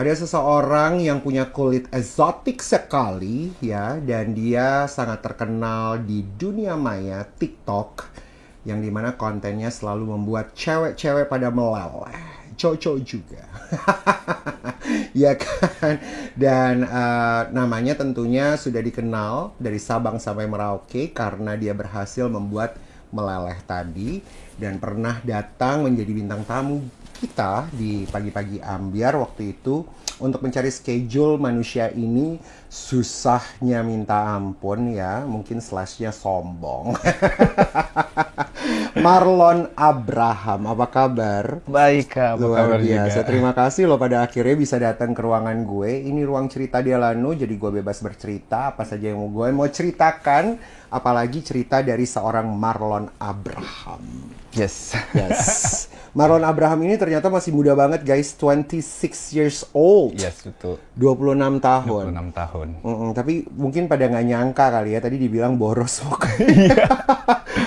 Ada seseorang yang punya kulit eksotik sekali ya, dan dia sangat terkenal di dunia maya TikTok, yang dimana kontennya selalu membuat cewek-cewek pada meleleh, cowok-cowok juga. Ya kan. Dan namanya tentunya sudah dikenal dari Sabang sampai Merauke karena dia berhasil membuat meleleh tadi, dan pernah datang menjadi bintang tamu kita di Pagi-Pagi Ambyar waktu itu untuk mencari schedule manusia ini. Susahnya minta ampun ya, mungkin slashnya sombong. Marlon Abraham, apa kabar? Baik Kak, apa Luar kabar biasa. juga? Terima kasih loh pada akhirnya bisa datang ke ruangan gue. Ini ruang cerita Dialano, jadi gue bebas bercerita apa saja yang gue mau ceritakan, apalagi cerita dari seorang Marlon Abraham. Yes. Yes. Marlon Abraham ini ternyata masih muda banget guys, 26 years old. Yes, betul. 26 tahun. 26 tahun. Tapi mungkin pada nggak nyangka kali ya, tadi dibilang boros mukanya.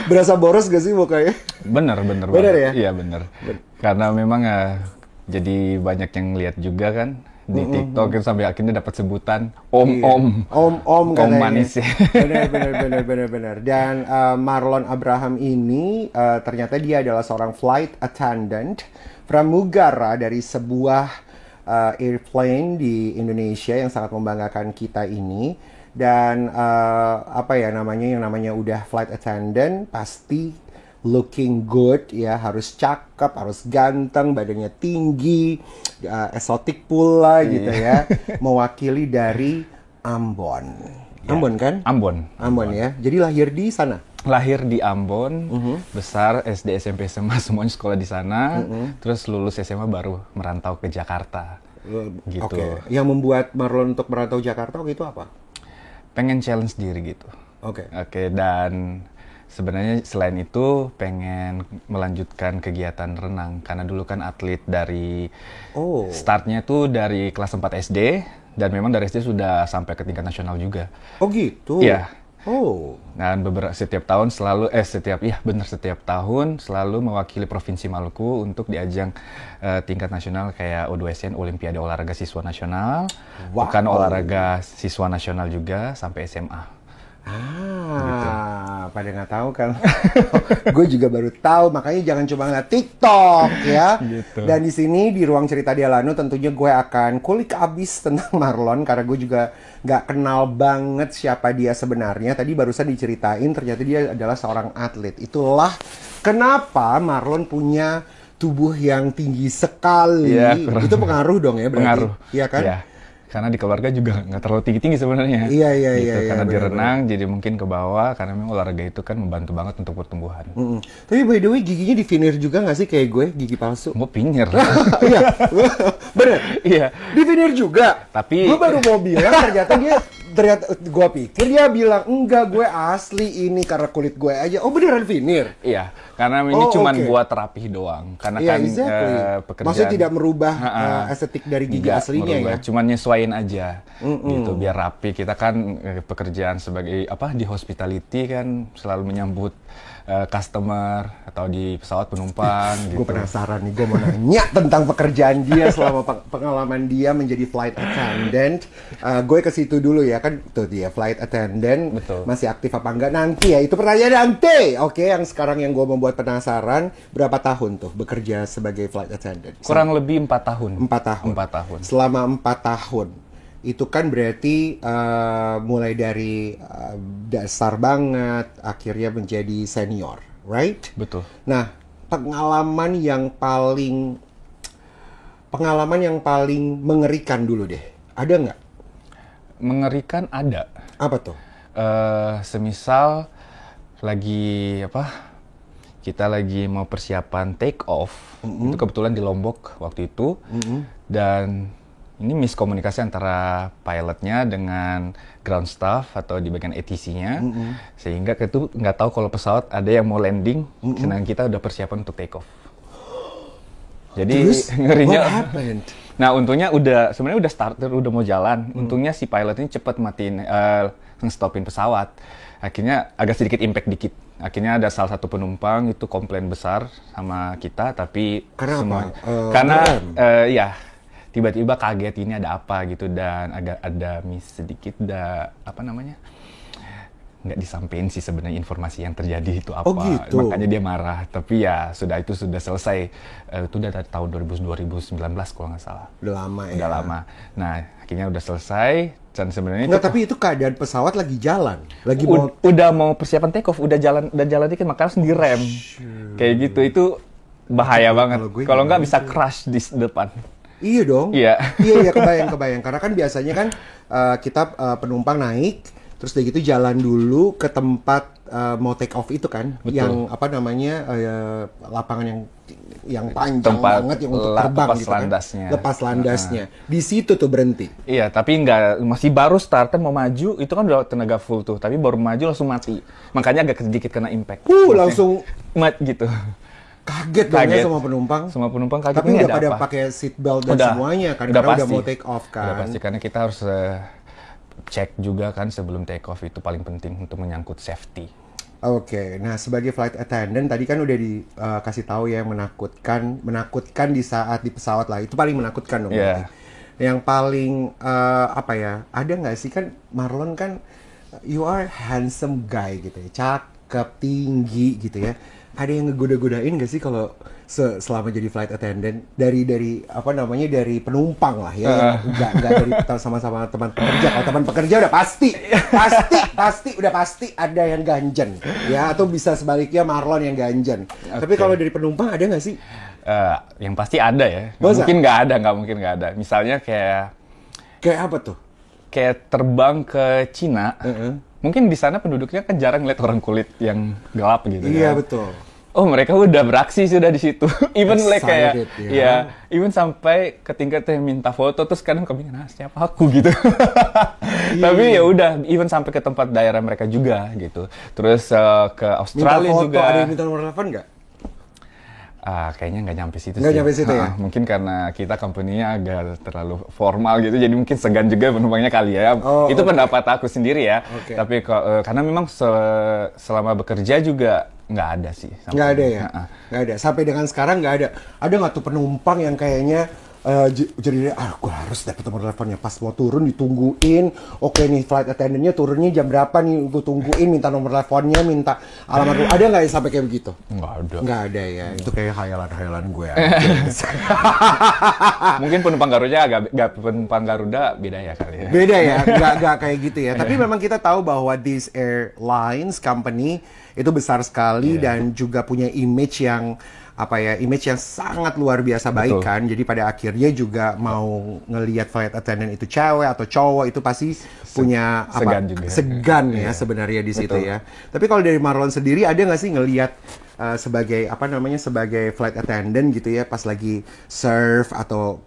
Berasa boros gak sih mukanya? Bener Bener banget. ya? Iya, bener. Karena memang jadi banyak yang lihat juga kan di TikTok kan, sampai akhirnya dapat sebutan Om-Om. Om Om katanya. manis ya. Benar. Dan Marlon Abraham ini ternyata dia adalah seorang flight attendant pramugara dari sebuah airplane di Indonesia yang sangat membanggakan kita ini. Dan yang namanya udah flight attendant pasti looking good ya, harus cakep, harus ganteng, badannya tinggi, eksotik pula gitu ya. Mewakili dari Ambon. Ambon kan? Ambon. Ya. Jadi lahir di sana. Lahir di Ambon, besar SD, SMP, SMA semuanya sekolah di sana. Terus lulus SMA baru merantau ke Jakarta. Gitu. Oke. Yang membuat Marlon untuk merantau Jakarta waktu itu apa? Pengen challenge diri gitu. Oke. Dan sebenarnya selain itu pengen melanjutkan kegiatan renang, karena dulu kan atlet dari startnya tuh dari kelas 4 SD, dan memang dari SD sudah sampai ke tingkat nasional juga. Oh gitu? Iya. Oh. Dan setiap tahun setiap tahun selalu mewakili Provinsi Maluku untuk di ajang tingkat nasional kayak O2SN, Olimpiade Olahraga Siswa Nasional, bukan olahraga siswa nasional juga sampai SMA. Gitu. Pada nggak tahu kan? Gue juga baru tahu, makanya jangan cuma ngeliat TikTok ya. Gitu. Dan di sini di ruang cerita Dialano tentunya gue akan kulik abis tentang Marlon, karena gue juga nggak kenal banget siapa dia sebenarnya. Tadi barusan diceritain ternyata dia adalah seorang atlet. Itulah kenapa Marlon punya tubuh yang tinggi sekali. Ya, itu pengaruh dong ya berarti? Pengaruh. Iya kan? Ya. Karena di keluarga juga nggak terlalu tinggi-tinggi sebenarnya. Iya. Karena di renang jadi mungkin ke bawah, karena memang olahraga itu kan membantu banget untuk pertumbuhan. Tapi by the way, giginya di veneer juga nggak sih kayak gue, gigi palsu? Mau pinyer. Iya, bener. Iya. Di veneer juga. Tapi Gue baru mau bilang, ternyata gue pikir dia bilang enggak, gue asli ini karena kulit gue aja. Oh beneran veneer? Iya, karena ini cuma buat rapih doang. Karena Iya, kan exactly. pekerjaan. Maksudnya tidak merubah estetik dari gigi Nggak aslinya merubah, ya? cuman nyesuaiin aja gitu biar rapi. Kita kan pekerjaan sebagai di hospitality kan selalu menyambut customer atau di pesawat penumpang gitu. Gue penasaran nih, gue mau nanya tentang pekerjaan dia selama pengalaman dia menjadi flight attendant. Gue ke situ dulu ya, kan tuh dia flight attendant. Betul. Masih aktif apa enggak nanti ya, itu pertanyaan nanti. Oke, yang sekarang yang gue membuat penasaran, berapa tahun tuh bekerja sebagai flight attendant? Kurang lebih 4 tahun. 4 tahun. 4 tahun. Selama 4 tahun. Itu kan berarti mulai dari dasar banget, akhirnya menjadi senior, right? Betul. Nah, pengalaman yang paling mengerikan dulu deh, ada nggak? Mengerikan ada. Apa tuh? Semisal kita lagi mau persiapan take off, itu kebetulan di Lombok waktu itu, dan ini miskomunikasi antara pilotnya dengan ground staff atau di bagian ATC-nya, sehingga itu nggak tahu kalau pesawat ada yang mau landing, sedangkan kita udah persiapan untuk take off. Jadi Terus, ngerinya. what happened? Nah, untungnya sebenarnya udah starter, udah mau jalan. Untungnya si pilot ini cepat matiin, stopin pesawat. Akhirnya agak sedikit impact dikit. Akhirnya ada salah satu penumpang itu komplain besar sama kita, tapi Karena semua apa? karena Ngerem? ya tiba-tiba kaget ini ada apa gitu, dan agak ada miss sedikit, nggak disampein sih sebenarnya informasi yang terjadi itu apa. Oh, gitu. Makanya dia marah. Tapi ya itu sudah selesai. Itu udah dari tahun 2019 kalau nggak salah. Udah lama ya. Udah lama. Nah, akhirnya udah selesai. Dan sebenarnya Nggak, tapi itu keadaan pesawat lagi jalan, lagi mau udah mau persiapan take off, udah jalan dikit, makanya harus direm. Kayak gitu, itu bahaya banget. Kalau nggak bisa crash di depan. Iya dong. Iya. Iya, kebayang. Karena kan biasanya kan kita penumpang naik, terus dari gitu jalan dulu ke tempat mau take off itu kan. Betul. Yang apa namanya, lapangan yang panjang Tempat banget yang untuk terbang lepas gitu landasnya. kan. Lepas landasnya. Di situ tuh berhenti. Iya, tapi masih baru starter mau maju, itu kan udah tenaga full tuh, tapi baru maju langsung mati. Makanya agak sedikit kena impact. Langsung gitu. kaget dong ya semua penumpang. Semua penumpang kaget. Tapi udah pada pakai seat belt dan semuanya kan, karena udah mau take off kan. Udah pasti, karena kita harus cek juga kan sebelum take off, itu paling penting untuk menyangkut safety. Oke, nah sebagai flight attendant tadi kan udah dikasih tahu ya, menakutkan di saat di pesawat lah, itu paling menakutkan dong. Yeah. Yang paling ada nggak sih, kan Marlon kan you are handsome guy gitu ya, cakep, tinggi gitu ya. Ada yang ngegoda-godain nggak sih kalau selama jadi flight attendant dari penumpang lah ya, nggak dari sama-sama teman pekerja. Kalau teman pekerja udah pasti udah pasti ada yang ganjen ya, atau bisa sebaliknya Marlon yang ganjen. Okay. Tapi kalau dari penumpang ada nggak sih? Yang pasti ada ya. Nggak mungkin nggak ada. Misalnya kayak apa tuh? Kayak terbang ke Cina. Mungkin di sana penduduknya kan jarang lihat orang kulit yang gelap gitu. Iya, kan? Betul. Oh, mereka udah beraksi sudah di situ. Even kayak even sampai ke tingkat yang minta foto, terus kadang kami siapa aku gitu. Tapi ya udah, even sampai ke tempat daerah mereka juga gitu. Terus ke Australia minta foto, juga. Ada yang minta nomor telepon nggak? Kayaknya nggak nyampe situ nggak nyampe situ ya? Mungkin karena kita company-nya agak terlalu formal gitu, jadi mungkin segan juga penumpangnya kali ya. Itu pendapat aku sendiri ya. Tapi karena memang selama bekerja juga nggak ada sih. Nggak ada ya? Nggak ada. Sampai dengan sekarang nggak ada. Ada nggak tuh penumpang yang kayaknya jadi gue harus dapat nomor teleponnya, pas mau turun ditungguin, oke nih flight attendant-nya turunnya jam berapa nih, gue tungguin, minta nomor teleponnya, minta alamat rumah. Ada nggak yang sampai kayak begitu? Nggak ada ya. Itu kayak hayalan gue aja. Mungkin penumpang Garuda beda ya kali ya. Beda ya, nggak kayak gitu ya. Tapi memang kita tahu bahwa this airlines company itu besar sekali dan juga punya image yang sangat luar biasa baik kan. Jadi pada akhirnya juga mau ngelihat flight attendant itu cewek atau cowok, itu pasti punya segan ya sebenarnya di situ ya. Tapi kalau dari Marlon sendiri ada nggak sih ngelihat sebagai flight attendant gitu ya, pas lagi serve atau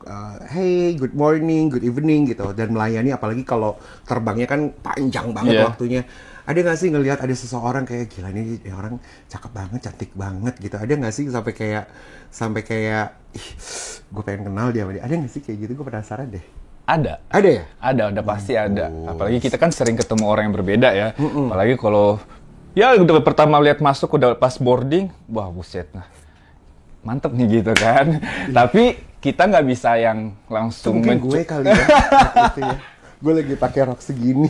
hey good morning, good evening gitu, dan melayani, apalagi kalau terbangnya kan panjang banget waktunya. Ada nggak sih ngelihat ada seseorang kayak gila ini orang cakep banget, cantik banget gitu? Ada nggak sih sampai kayak gue pengen kenal dia sama dia? Ada nggak sih kayak gitu? Gue penasaran deh. Ada ya? Ada pasti ada. Apalagi kita kan sering ketemu orang yang berbeda ya. Apalagi kalau udah pertama lihat masuk, udah pas boarding, wah buset, nah mantep nih gitu kan. Tapi kita nggak bisa yang langsung mungkin gue kali ya. Gitu ya. Gue lagi pakai rok segini.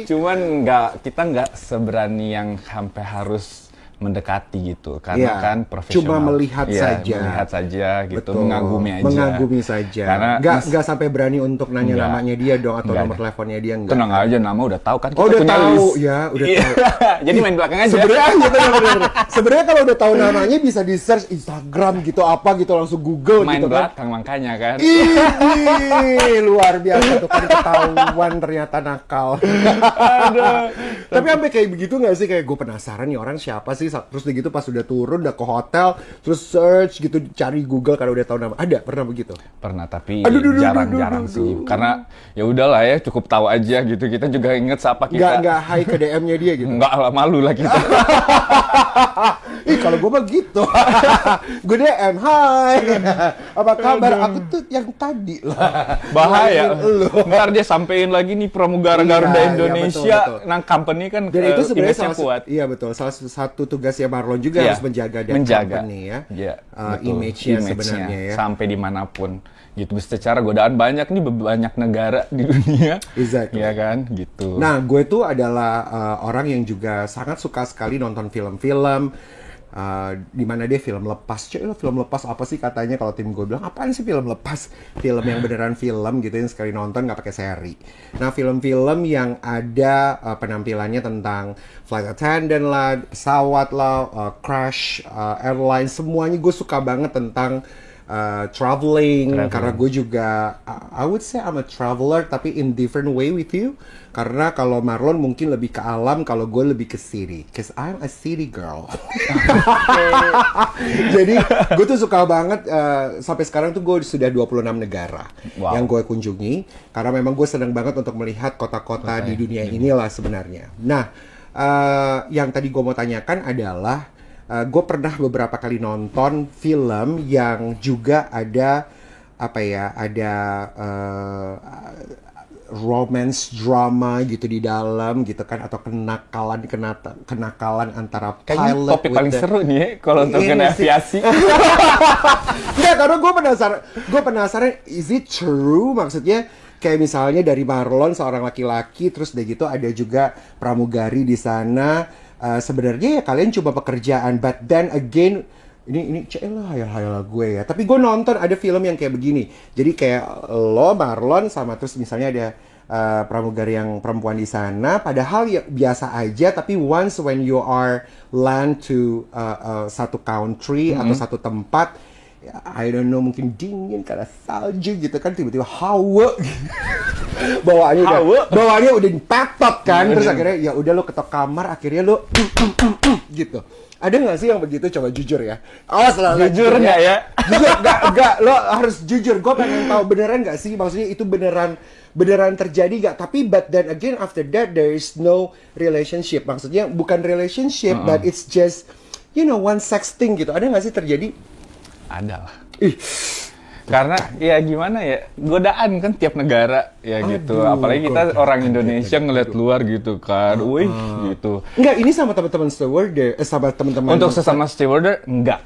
Cuman kita nggak seberani yang sampai harus mendekati gitu, karena kan profesional. Cuma melihat saja gitu. Betul. Mengagumi saja. Karena nggak sampai berani untuk nanya namanya dia dong, atau nomor teleponnya dia. Enggak. Tenang aja, nama udah tahu kan. Kita udah tahu ya, udah tahu. Jadi main belakang aja. Sebenarnya kalau udah tahu namanya bisa di search Instagram gitu, apa gitu, langsung Google main gitu kan. Main belakang makanya kan. Ih, luar biasa tuh kan, ketahuan ternyata nakal. Tapi sampai kayak begitu nggak sih, kayak gue penasaran nih orang siapa sih, terus gitu pas udah turun, udah ke hotel, terus search gitu, cari Google karena udah tahu nama. Pernah begitu? Pernah, tapi jarang-jarang sih. Karena ya udahlah ya, cukup tahu aja gitu. Kita juga inget siapa kita. Nggak hai ke DM-nya dia gitu? Nggak lah, malu lah kita. Kalau gue mah gitu. Gue DM, hai, apa kabar? Aku tuh yang tadi lah. Bahaya. Lu. Ntar dia sampein lagi nih pramugara Iya, Garuda iya, Indonesia, betul. nang company kan Dan itu sebenarnya image-nya kuat. iya betul. Salah satu tugasnya Marlon juga Iya, harus menjaga that menjaga. company ya. Iya, betul. Image-nya Image-nya sebenarnya ya. sampai dimanapun gitu. Secara godaan banyak nih, banyak negara di dunia. Exactly. Iya kan, gitu. Nah, gue tuh adalah orang yang juga sangat suka sekali nonton film-film. Di mana dia film lepas. Cuy, lo film lepas apa sih katanya? Kalau tim gue bilang, apaan sih film lepas? Film yang beneran film gitu, yang sekali nonton nggak pakai seri. Nah, film-film yang ada penampilannya tentang flight attendant lah, pesawat lah, crash, airline, semuanya gue suka banget tentang traveling. Karena gue juga I would say I'm a traveler tapi in different way with you, karena kalau Marlon mungkin lebih ke alam, kalau gue lebih ke city, cause I'm a city girl. Jadi gue tuh suka banget, sampai sekarang tuh gue sudah 26 negara yang gue kunjungi, karena memang gue senang banget untuk melihat kota-kota di dunia inilah sebenarnya. Nah, yang tadi gue mau tanyakan adalah gue pernah beberapa kali nonton film yang juga ada apa ya, ada romance drama gitu di dalam gitu kan, atau kenakalan antara kayaknya pilot topik paling seru nih ya, kalau untuk Iya kena sih. aviasi. Enggak, karena gue penasaran is it true, maksudnya kayak misalnya dari Marlon seorang laki-laki, terus udah gitu ada juga pramugari di sana. Sebenarnya ya kalian coba pekerjaan, but then again ini lah hayal-hayal gue ya. Tapi gue nonton ada film yang kayak begini. Jadi kayak lo Marlon sama terus misalnya ada pramugari yang perempuan di sana. Padahal ya biasa aja. Tapi once when you are land to satu country atau satu tempat, I don't know, mungkin dingin karena salju gitu kan, tiba-tiba hawa. bawaannya udah patot kan. Terus akhirnya ya udah lo ketok kamar, akhirnya lo gitu. Ada nggak sih yang begitu? Coba jujur ya. Awas lah. Jujur nggak ya? Jujur nggak. Lo harus jujur. Gue pengen tahu beneran nggak sih? Maksudnya itu beneran terjadi nggak? Tapi but then again after that there is no relationship. Maksudnya bukan relationship, but it's just one sex thing gitu. Ada nggak sih terjadi? Ada lah. Karena ya gimana ya, godaan kan tiap negara ya gitu. Apalagi kita orang Indonesia ngeliat luar gitu kan, wih gitu. Enggak, ini sama teman-teman steward, sama teman-teman. Untuk sesama stewarder enggak.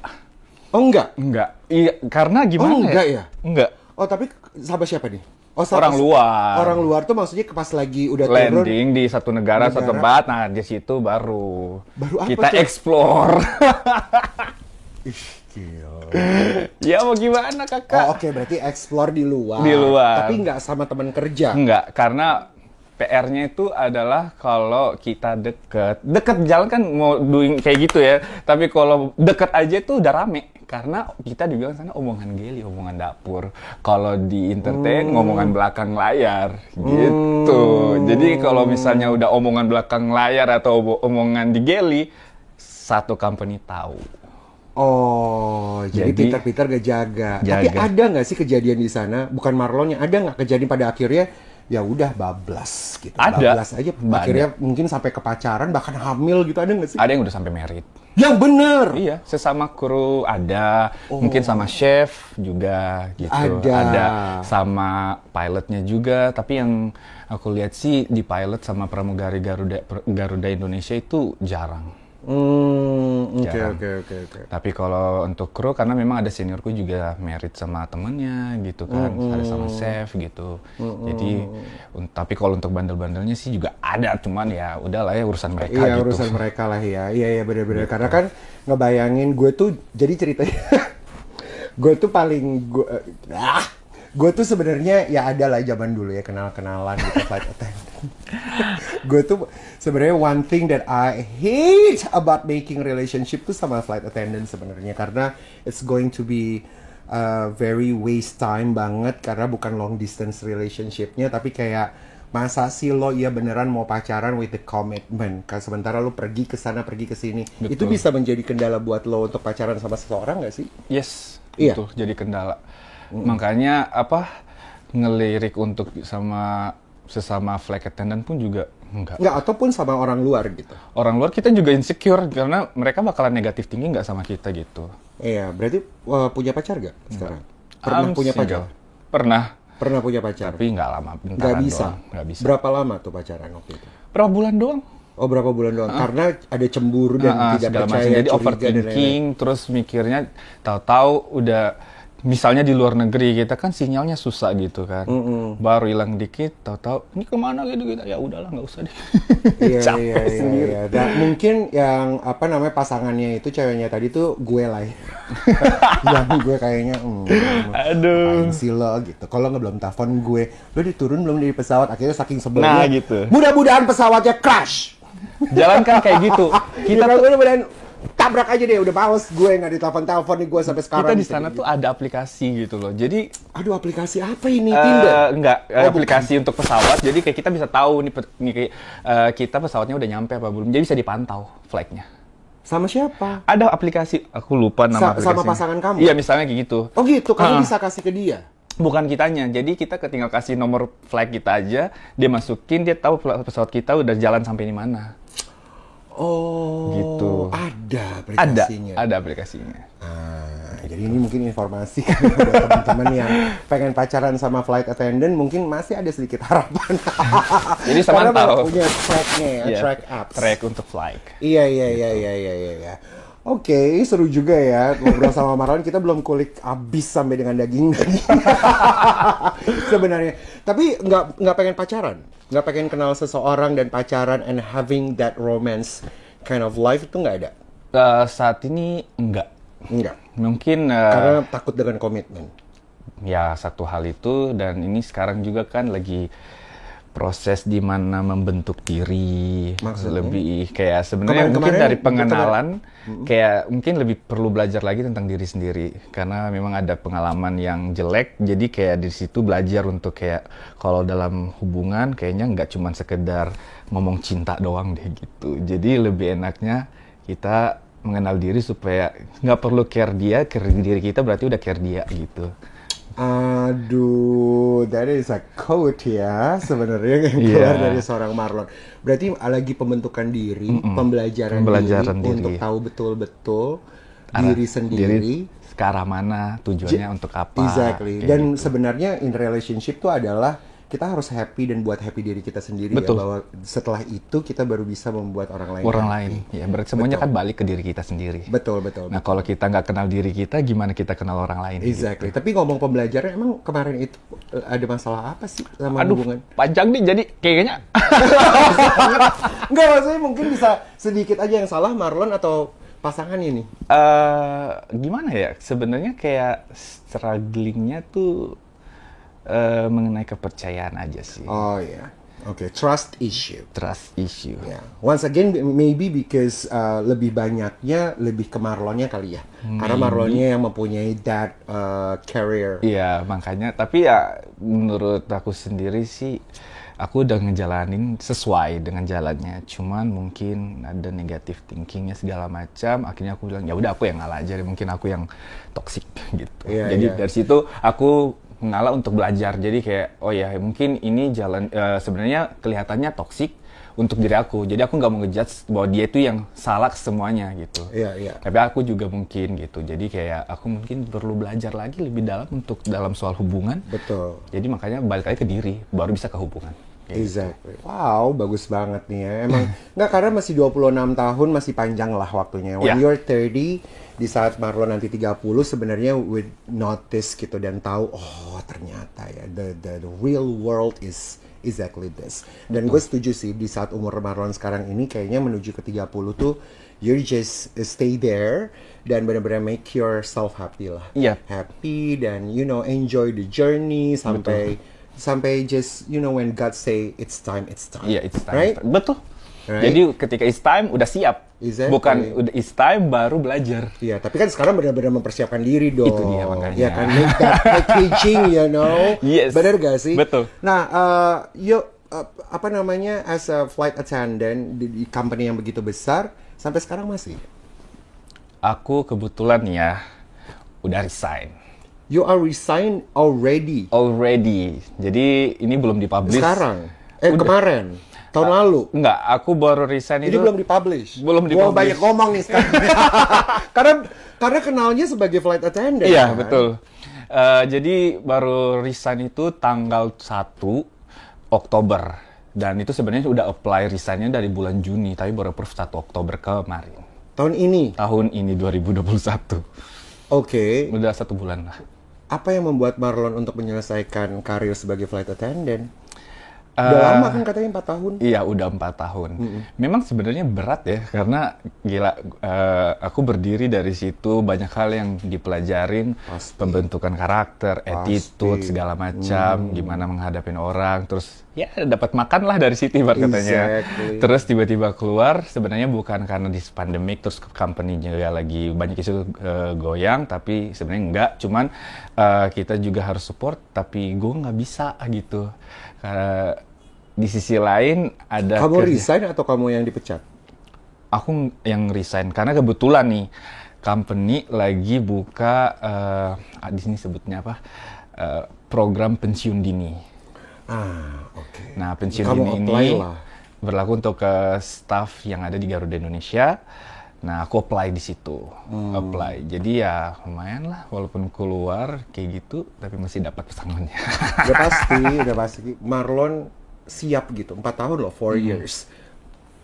Oh enggak? Enggak. Iya, karena gimana enggak ya? Enggak. Oh tapi sama siapa nih? Oh, orang luar. Orang luar tuh maksudnya pas lagi udah landing di satu negara, satu tempat, nah di situ baru apa kita tuh? Explore. Gila. Ya mau gimana kakak? Oh oke, berarti explore di luar. Di luar. Tapi nggak sama teman kerja. Enggak, karena PR-nya itu adalah kalau kita deket jalan kan mau doing kayak gitu ya. Tapi kalau deket aja tuh udah rame. Karena kita dibilang sana omongan geli, omongan dapur. Kalau di entertain ngomongan belakang layar gitu. Jadi kalau misalnya udah omongan belakang layar atau omongan di geli, satu company tahu. Oh, jadi Peter gak jaga. Tapi ada nggak sih kejadian di sana? Bukan Marlonnya, ada nggak kejadian pada akhirnya ya udah bablas gitu. Ada. Bablas aja. Akhirnya mungkin sampai ke pacaran, bahkan hamil gitu, ada nggak sih? Ada yang udah sampai married. Yang bener. Iya, sesama kru ada, mungkin sama chef juga gitu. Ada sama pilotnya juga. Tapi yang aku lihat sih di pilot sama pramugari Garuda Indonesia itu jarang. Oke. Tapi kalau untuk kru, karena memang ada seniorku juga married sama temennya gitu kan, ada sama chef gitu. Jadi, tapi kalau untuk bandel-bandelnya sih juga ada, cuman ya udahlah ya urusan mereka gitu. Iya, urusan mereka lah ya. Iya benar-benar. Karena kan ngebayangin gue tuh, jadi ceritanya gue tuh sebenarnya ya ada lah zaman dulu ya kenalan gitu flight attendant. Gue tuh sebenarnya one thing that I hate about making relationship tuh sama flight attendant sebenarnya, karena it's going to be very waste time banget, karena bukan long distance relationshipnya, tapi kayak masa sih lo ya beneran mau pacaran with the commitment, kan sementara lo pergi ke sana pergi ke sini. Itu bisa menjadi kendala buat lo untuk pacaran sama seseorang nggak sih? Yes, iya. Betul, jadi kendala. Makanya ngelirik untuk sesama flight attendant pun juga Enggak. Nggak, ataupun sama orang luar gitu? Orang luar kita juga insecure karena mereka bakalan negatif tinggi nggak sama kita gitu. Iya, berarti punya pacar nggak sekarang? Pernah punya Single. pacar? Pernah. Pernah punya pacar? Tapi nggak lama, Nggak bentaran bisa? doang. Nggak bisa. Berapa lama tuh pacaran waktu itu? Berapa bulan doang? Oh, berapa bulan doang? Karena ada cemburu dan tidak segala percaya, macam. Jadi curiga, dan overthinking, terus mikirnya tahu-tahu udah misalnya di luar negeri kita kan sinyalnya susah gitu kan. Baru hilang dikit, tahu-tahu ini kemana gitu. Ya udahlah nggak usah deh. Capek sendiri. Iya. Dan mungkin yang apa namanya pasangannya itu ceweknya tadi tuh gue lah. Ya. Yang gue kayaknya Aduh. ngapain sih lo gitu. Kalau nggak belum telepon gue, lo diturun belum dari pesawat, akhirnya saking sebelnya. Nah, gitu. Mudah-mudahan pesawatnya crash. Jalan kan kayak gitu. Kita tuh mudah-mudahan tabrak aja deh, udah males gue nggak ditelepon nih gue sampai sekarang. Kita di sana tuh ada aplikasi gitu loh. Jadi aduh, aplikasi apa ini? Tinder? Enggak, aplikasi untuk pesawat. Jadi kayak kita bisa tahu nih kita pesawatnya udah nyampe apa belum. Jadi bisa dipantau flight-nya. Sama siapa? Ada aplikasi, aku lupa nama aplikasinya. Sama pasangan kamu? Iya, misalnya kayak gitu. Oh gitu, kamu bisa kasih ke dia? Bukan kitanya, jadi kita tinggal kasih nomor flight kita aja, dia masukin, dia tahu pesawat kita udah jalan sampai di mana. Oh, gitu. Ada aplikasinya. Ada aplikasinya. Jadi ini mungkin informasi buat teman-teman yang pengen pacaran sama flight attendant, mungkin masih ada sedikit harapan. Jadi sama tahu. Punya tracknya ya, Yeah, track apps. Track untuk flight. Iya. Oke, seru juga ya ngobrol sama Marlon. Kita belum kulik abis sampai dengan daging sebenarnya. Tapi nggak pengen pacaran, nggak pengen kenal seseorang dan pacaran and having that romance kind of life itu nggak ada. Saat ini enggak. Mungkin Karena takut dengan komitmen. Ya satu hal itu, dan ini sekarang juga kan lagi proses di mana membentuk diri. Maksudnya? Lebih kayak sebenarnya mungkin dari pengenalan kayak mungkin lebih perlu belajar lagi tentang diri sendiri karena memang ada pengalaman yang jelek, jadi kayak di situ belajar untuk kayak kalau dalam hubungan kayaknya nggak cuma sekedar ngomong cinta doang deh gitu. Jadi lebih enaknya kita mengenal diri supaya nggak perlu care diri kita berarti udah care dia gitu. Aduh, that is a quote ya sebenarnya yang keluar dari seorang Marlon. Berarti lagi pembentukan diri, pembelajaran diri untuk tahu betul-betul diri sendiri. Ke arah mana, tujuannya untuk apa. Exactly. Dan sebenarnya in relationship itu adalah kita harus happy dan buat happy diri kita sendiri. Betul. Ya, bahwa setelah itu kita baru bisa membuat orang lain happy. Ya berarti semuanya kan balik ke diri kita sendiri. Betul. Nah kalau kita nggak kenal diri kita, gimana kita kenal orang lain? Exactly. Gitu. Tapi ngomong pembelajaran, emang kemarin itu ada masalah apa sih sama hubungan? Panjang nih, jadi kayaknya. Enggak, maksudnya mungkin bisa sedikit aja yang salah Marlon atau pasangan ini. Gimana ya? Sebenarnya kayak strugglingnya tuh mengenai kepercayaan aja sih. Oh ya, oke, trust issue. Trust issue. Yeah. Once again, maybe because lebih banyaknya lebih ke Marlonnya kali ya, karena Marlonnya yang mempunyai that career. Iya, makanya. Tapi ya menurut aku sendiri sih, aku udah ngejalanin sesuai dengan jalannya. Cuman mungkin ada negative thinkingnya segala macam. Akhirnya aku bilang ya udah aku yang ngalah aja. Mungkin aku yang toxic gitu. Jadi dari situ aku ngalah untuk belajar. Jadi kayak oh ya mungkin ini jalan sebenarnya kelihatannya toksik untuk diri aku. Jadi aku nggak mau ngejudge bahwa dia itu yang salah semuanya gitu. Iya. Tapi aku juga mungkin gitu. Jadi kayak aku mungkin perlu belajar lagi lebih dalam untuk dalam soal hubungan. Betul. Jadi makanya balik lagi ke diri baru bisa ke hubungan. Exactly. Wow, bagus banget nih ya. Emang nggak, karena masih 26 tahun, masih panjang lah waktunya. When you're 30, di saat Marlon nanti 30 sebenarnya would notice gitu dan tahu oh ternyata ya the real world is exactly this. Dan gue setuju sih di saat umur Marlon sekarang ini kayaknya menuju ke 30 tuh you just stay there dan benar-benar make yourself happy lah. Happy dan enjoy the journey sampai just when God say it's time. Iya, it's time. Right? Betul. Right? Jadi ketika it's time udah siap. Exactly. Bukan udah it's time baru belajar. Iya, tapi kan sekarang benar-benar mempersiapkan diri dong. Itu dia makanya. Ya kan, make that packaging, Yes. Benar gak sih? Betul. Nah, apa namanya, as a flight attendant di company yang begitu besar, sampai sekarang masih? Aku kebetulan ya udah resign. You are resign already? Already. Jadi ini belum dipublish. Sekarang? Kemarin? Tahun lalu? Enggak, aku baru resign Jadi itu. belum dipublish? Belum Gua dipublish. banyak ngomong nih sekarang. karena kenalnya sebagai flight attendant. Iya, kan? betul. Jadi baru resign itu tanggal 1 Oktober. Dan itu sebenarnya udah apply resignnya dari bulan Juni, tapi baru approve 1 Oktober kemarin. Tahun ini? Tahun ini 2021. Oke. Udah 1 bulan lah. Apa yang membuat Marlon untuk menyelesaikan karir sebagai flight attendant? Udah lama kan katanya 4 tahun? Iya, udah 4 tahun. Memang sebenarnya berat ya, karena gila, aku berdiri dari situ, banyak hal yang dipelajarin, Pasti. pembentukan karakter, attitude, segala macam, gimana menghadapin orang, terus ya dapat makan lah dari situ ibarat katanya. Exactly. Terus tiba-tiba keluar, sebenarnya bukan karena di pandemic, terus company-nya juga lagi banyak isu goyang, tapi sebenarnya enggak, cuman kita juga harus support, tapi gue nggak bisa gitu. Karena di sisi lain ada Kamu resign atau kamu yang dipecat? aku yang resign karena kebetulan nih company lagi buka di sini sebutnya apa, program pensiun dini. Oke. Nah, pensiun Kamu dini apply ini lah. berlaku untuk staff yang ada di Garuda Indonesia. Nah, aku apply di situ, apply. Jadi ya lumayan lah, walaupun keluar kayak gitu, tapi masih dapat pesangonnya. Udah pasti. Marlon siap gitu. 4 tahun loh, 4 years.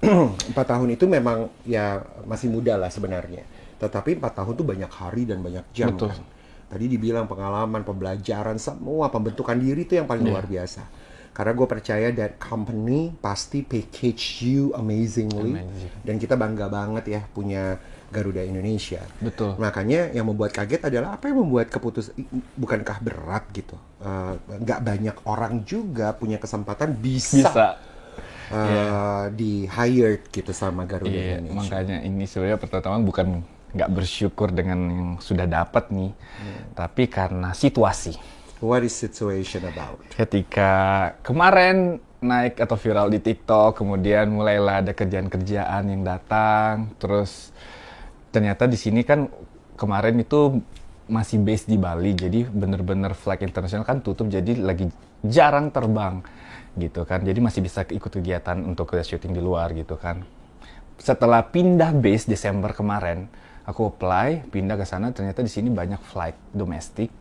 4 tahun itu memang ya masih muda lah sebenarnya. Tetapi 4 tahun tuh banyak hari dan banyak jam. Betul. Kan? Tadi dibilang pengalaman, pembelajaran, semua pembentukan diri itu yang paling luar biasa. Karena gue percaya that company pasti package you amazingly. Dan kita bangga banget ya punya Garuda Indonesia. Betul. Makanya yang membuat kaget adalah apa yang membuat bukankah berat gitu. Nggak banyak orang juga punya kesempatan bisa. Di hired gitu sama Garuda Indonesia. Makanya ini sebenarnya pertama bukan nggak bersyukur dengan yang sudah dapat nih, tapi karena situasi. What is situation about? Ketika kemarin naik atau viral di TikTok, kemudian mulailah ada kerjaan-kerjaan yang datang, terus ternyata di sini kan kemarin itu masih base di Bali, jadi bener-bener flight internasional kan tutup, jadi lagi jarang terbang gitu kan, jadi masih bisa ikut kegiatan untuk syuting di luar gitu kan. Setelah pindah base Desember kemarin, aku apply, pindah ke sana, ternyata di sini banyak flight domestik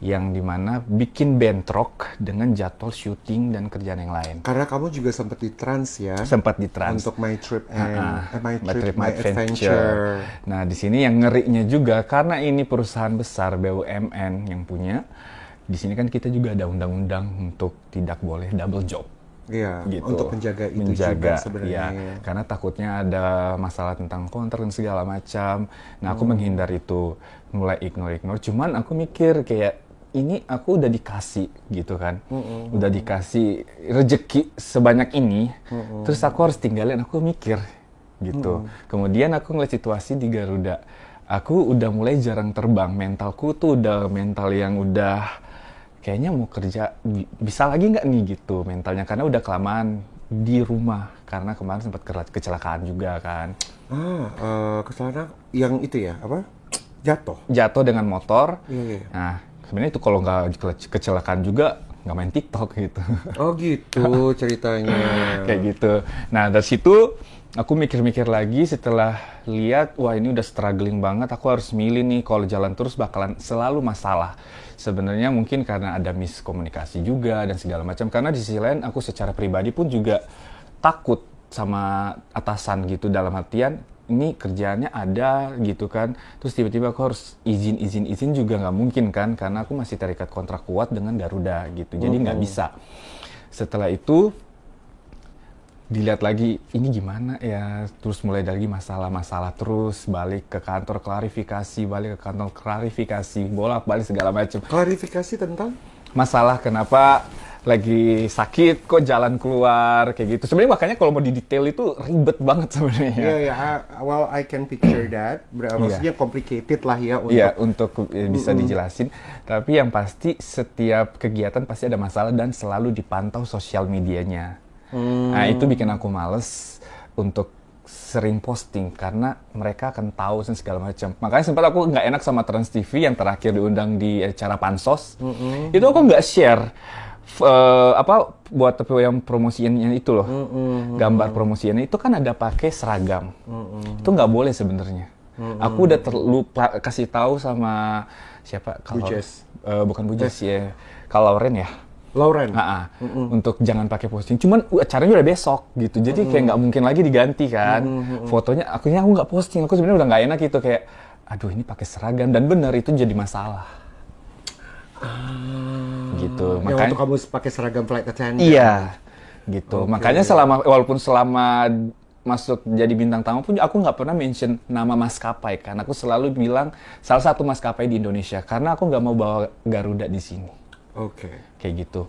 yang dimana bikin bentrok dengan jadwal syuting dan kerjaan yang lain. Karena kamu juga sempat di Trans ya? Sempat di Trans. Untuk My Trip My Adventure. Nah, di sini yang ngerinya juga karena ini perusahaan besar BUMN yang punya. Di sini kan kita juga ada undang-undang untuk tidak boleh double job. Iya, gitu. untuk menjaga itu juga sebenarnya. Ya, karena takutnya ada masalah tentang kontrak dan segala macam. Nah, aku menghindar itu, mulai ignore. Cuman aku mikir kayak ini aku udah dikasih gitu kan, udah dikasih rezeki sebanyak ini, terus aku harus tinggalin. Aku mikir gitu. Kemudian aku ngeliat situasi di Garuda, aku udah mulai jarang terbang. Mentalku tuh udah mental yang udah kayaknya mau kerja bisa lagi nggak nih gitu mentalnya, karena udah kelamaan di rumah karena kemarin sempat kecelakaan juga kan. Kecelakaan yang itu ya apa? Jatuh dengan motor. Iya. Nah, sebenarnya itu kalau nggak kecelakaan juga nggak main TikTok gitu. Oh gitu ceritanya. Kayak gitu. Nah, dari situ aku mikir-mikir lagi setelah lihat, wah ini udah struggling banget, aku harus milih nih, kalau jalan terus bakalan selalu masalah. Sebenarnya mungkin karena ada miskomunikasi juga dan segala macam, karena di sisi lain aku secara pribadi pun juga takut sama atasan gitu, dalam artian ini kerjaannya ada gitu kan, terus tiba-tiba aku harus izin juga nggak mungkin kan, karena aku masih terikat kontrak kuat dengan Garuda gitu, jadi nggak bisa. Setelah itu dilihat lagi, ini gimana ya, terus mulai dari masalah-masalah, terus balik ke kantor klarifikasi, bolak-balik segala macam. Klarifikasi tentang? Masalah kenapa lagi sakit kok jalan keluar kayak gitu. Sebenarnya makanya kalau mau didetail itu ribet banget sebenarnya. Iya, well I can picture that. Maksudnya complicated lah ya untuk. Iya, untuk bisa dijelasin. Tapi yang pasti setiap kegiatan pasti ada masalah dan selalu dipantau sosial medianya. Nah, itu bikin aku males untuk sering posting karena mereka akan tahu dan segala macam. Makanya sempat aku nggak enak sama Trans TV yang terakhir diundang di acara Pansos. Itu aku nggak share apa buat yang promosiannya itu loh, gambar promosiannya itu kan ada pakai seragam. Itu nggak boleh sebenarnya. Aku udah terlupa kasih tahu sama siapa kalau bukan Bujes ya, kalau Lauren ya. Lauren. Untuk jangan pakai posting. Cuman acaranya udah besok gitu. Jadi kayak nggak mungkin lagi diganti kan. Fotonya aku nggak posting. Aku sebenarnya udah nggak enak gitu kayak aduh ini pakai seragam dan bener itu jadi masalah. Gitu. Makanya waktu kamu pakai seragam flight attendant. Iya. Gitu. Makanya walaupun selama masuk jadi bintang tamu pun aku nggak pernah mention nama maskapai kan. Aku selalu bilang salah satu maskapai di Indonesia karena aku nggak mau bawa Garuda di sini. Kayak gitu.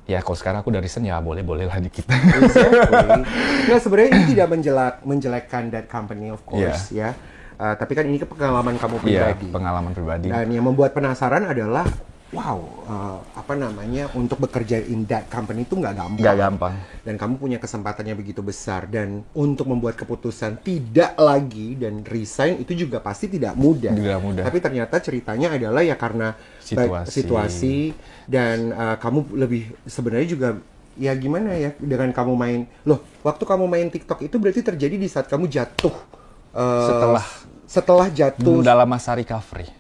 Ya kalau sekarang aku udah resign ya boleh lah dikit. Exactly. Nah sebenarnya ini tidak menjelekkan that company of course ya. Tapi kan ini pengalaman kamu pribadi. Iya, pengalaman pribadi. Dan yang membuat penasaran adalah wow, untuk bekerja in that company itu nggak gampang. Nggak gampang. Dan kamu punya kesempatannya begitu besar. Dan untuk membuat keputusan tidak lagi dan resign itu juga pasti tidak mudah. Tidak mudah. Tapi ternyata ceritanya adalah ya karena situasi dan kamu lebih sebenarnya juga ya gimana ya dengan kamu main. Loh, waktu kamu main TikTok itu berarti terjadi di saat kamu jatuh. Setelah jatuh. Dalam masa recovery.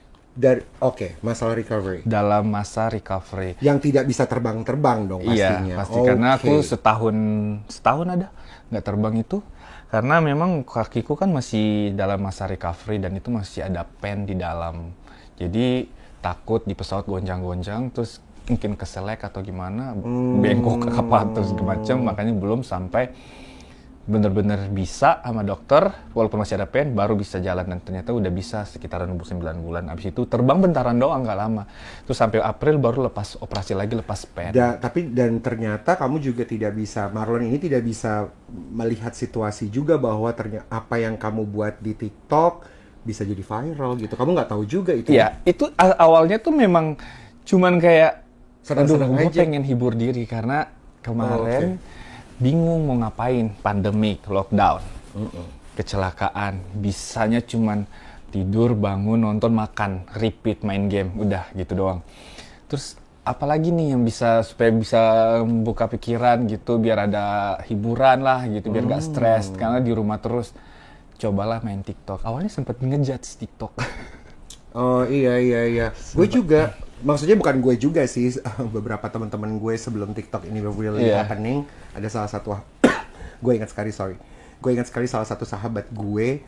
Masalah recovery. Dalam masa recovery. Yang tidak bisa terbang-terbang dong pastinya. Iya, pasti. Karena aku setahun ada nggak terbang itu. Karena memang kakiku kan masih dalam masa recovery dan itu masih ada pen di dalam. Jadi takut di pesawat gonjang-gonjang, terus mungkin keselek atau gimana, bengkok ke apa terus macam. Makanya belum sampai bener-bener bisa sama dokter, walaupun masih ada pen, baru bisa jalan. Dan ternyata udah bisa sekitaran 9 bulan. Abis itu terbang bentaran doang, nggak lama. Terus sampai April baru lepas operasi lagi, lepas pen. Dan ternyata kamu juga tidak bisa, Marlon ini tidak bisa melihat situasi juga bahwa ternyata apa yang kamu buat di TikTok bisa jadi viral gitu. Kamu nggak tahu juga itu. Iya, itu awalnya tuh memang cuman kayak, senang-senang gue aja. pengen hibur diri karena kemarin bingung mau ngapain, pandemik, lockdown, kecelakaan, bisanya cuman tidur, bangun, nonton, makan, repeat, main game, udah gitu doang. Terus apalagi nih yang bisa supaya bisa membuka pikiran gitu, biar ada hiburan lah gitu, biar gak stres karena di rumah terus. Cobalah main TikTok. Awalnya sempet ngejudge TikTok. Oh iya. Gue juga, maksudnya bukan gue juga sih, beberapa teman-teman gue sebelum TikTok ini really happening, ada salah satu, gue ingat sekali salah satu sahabat gue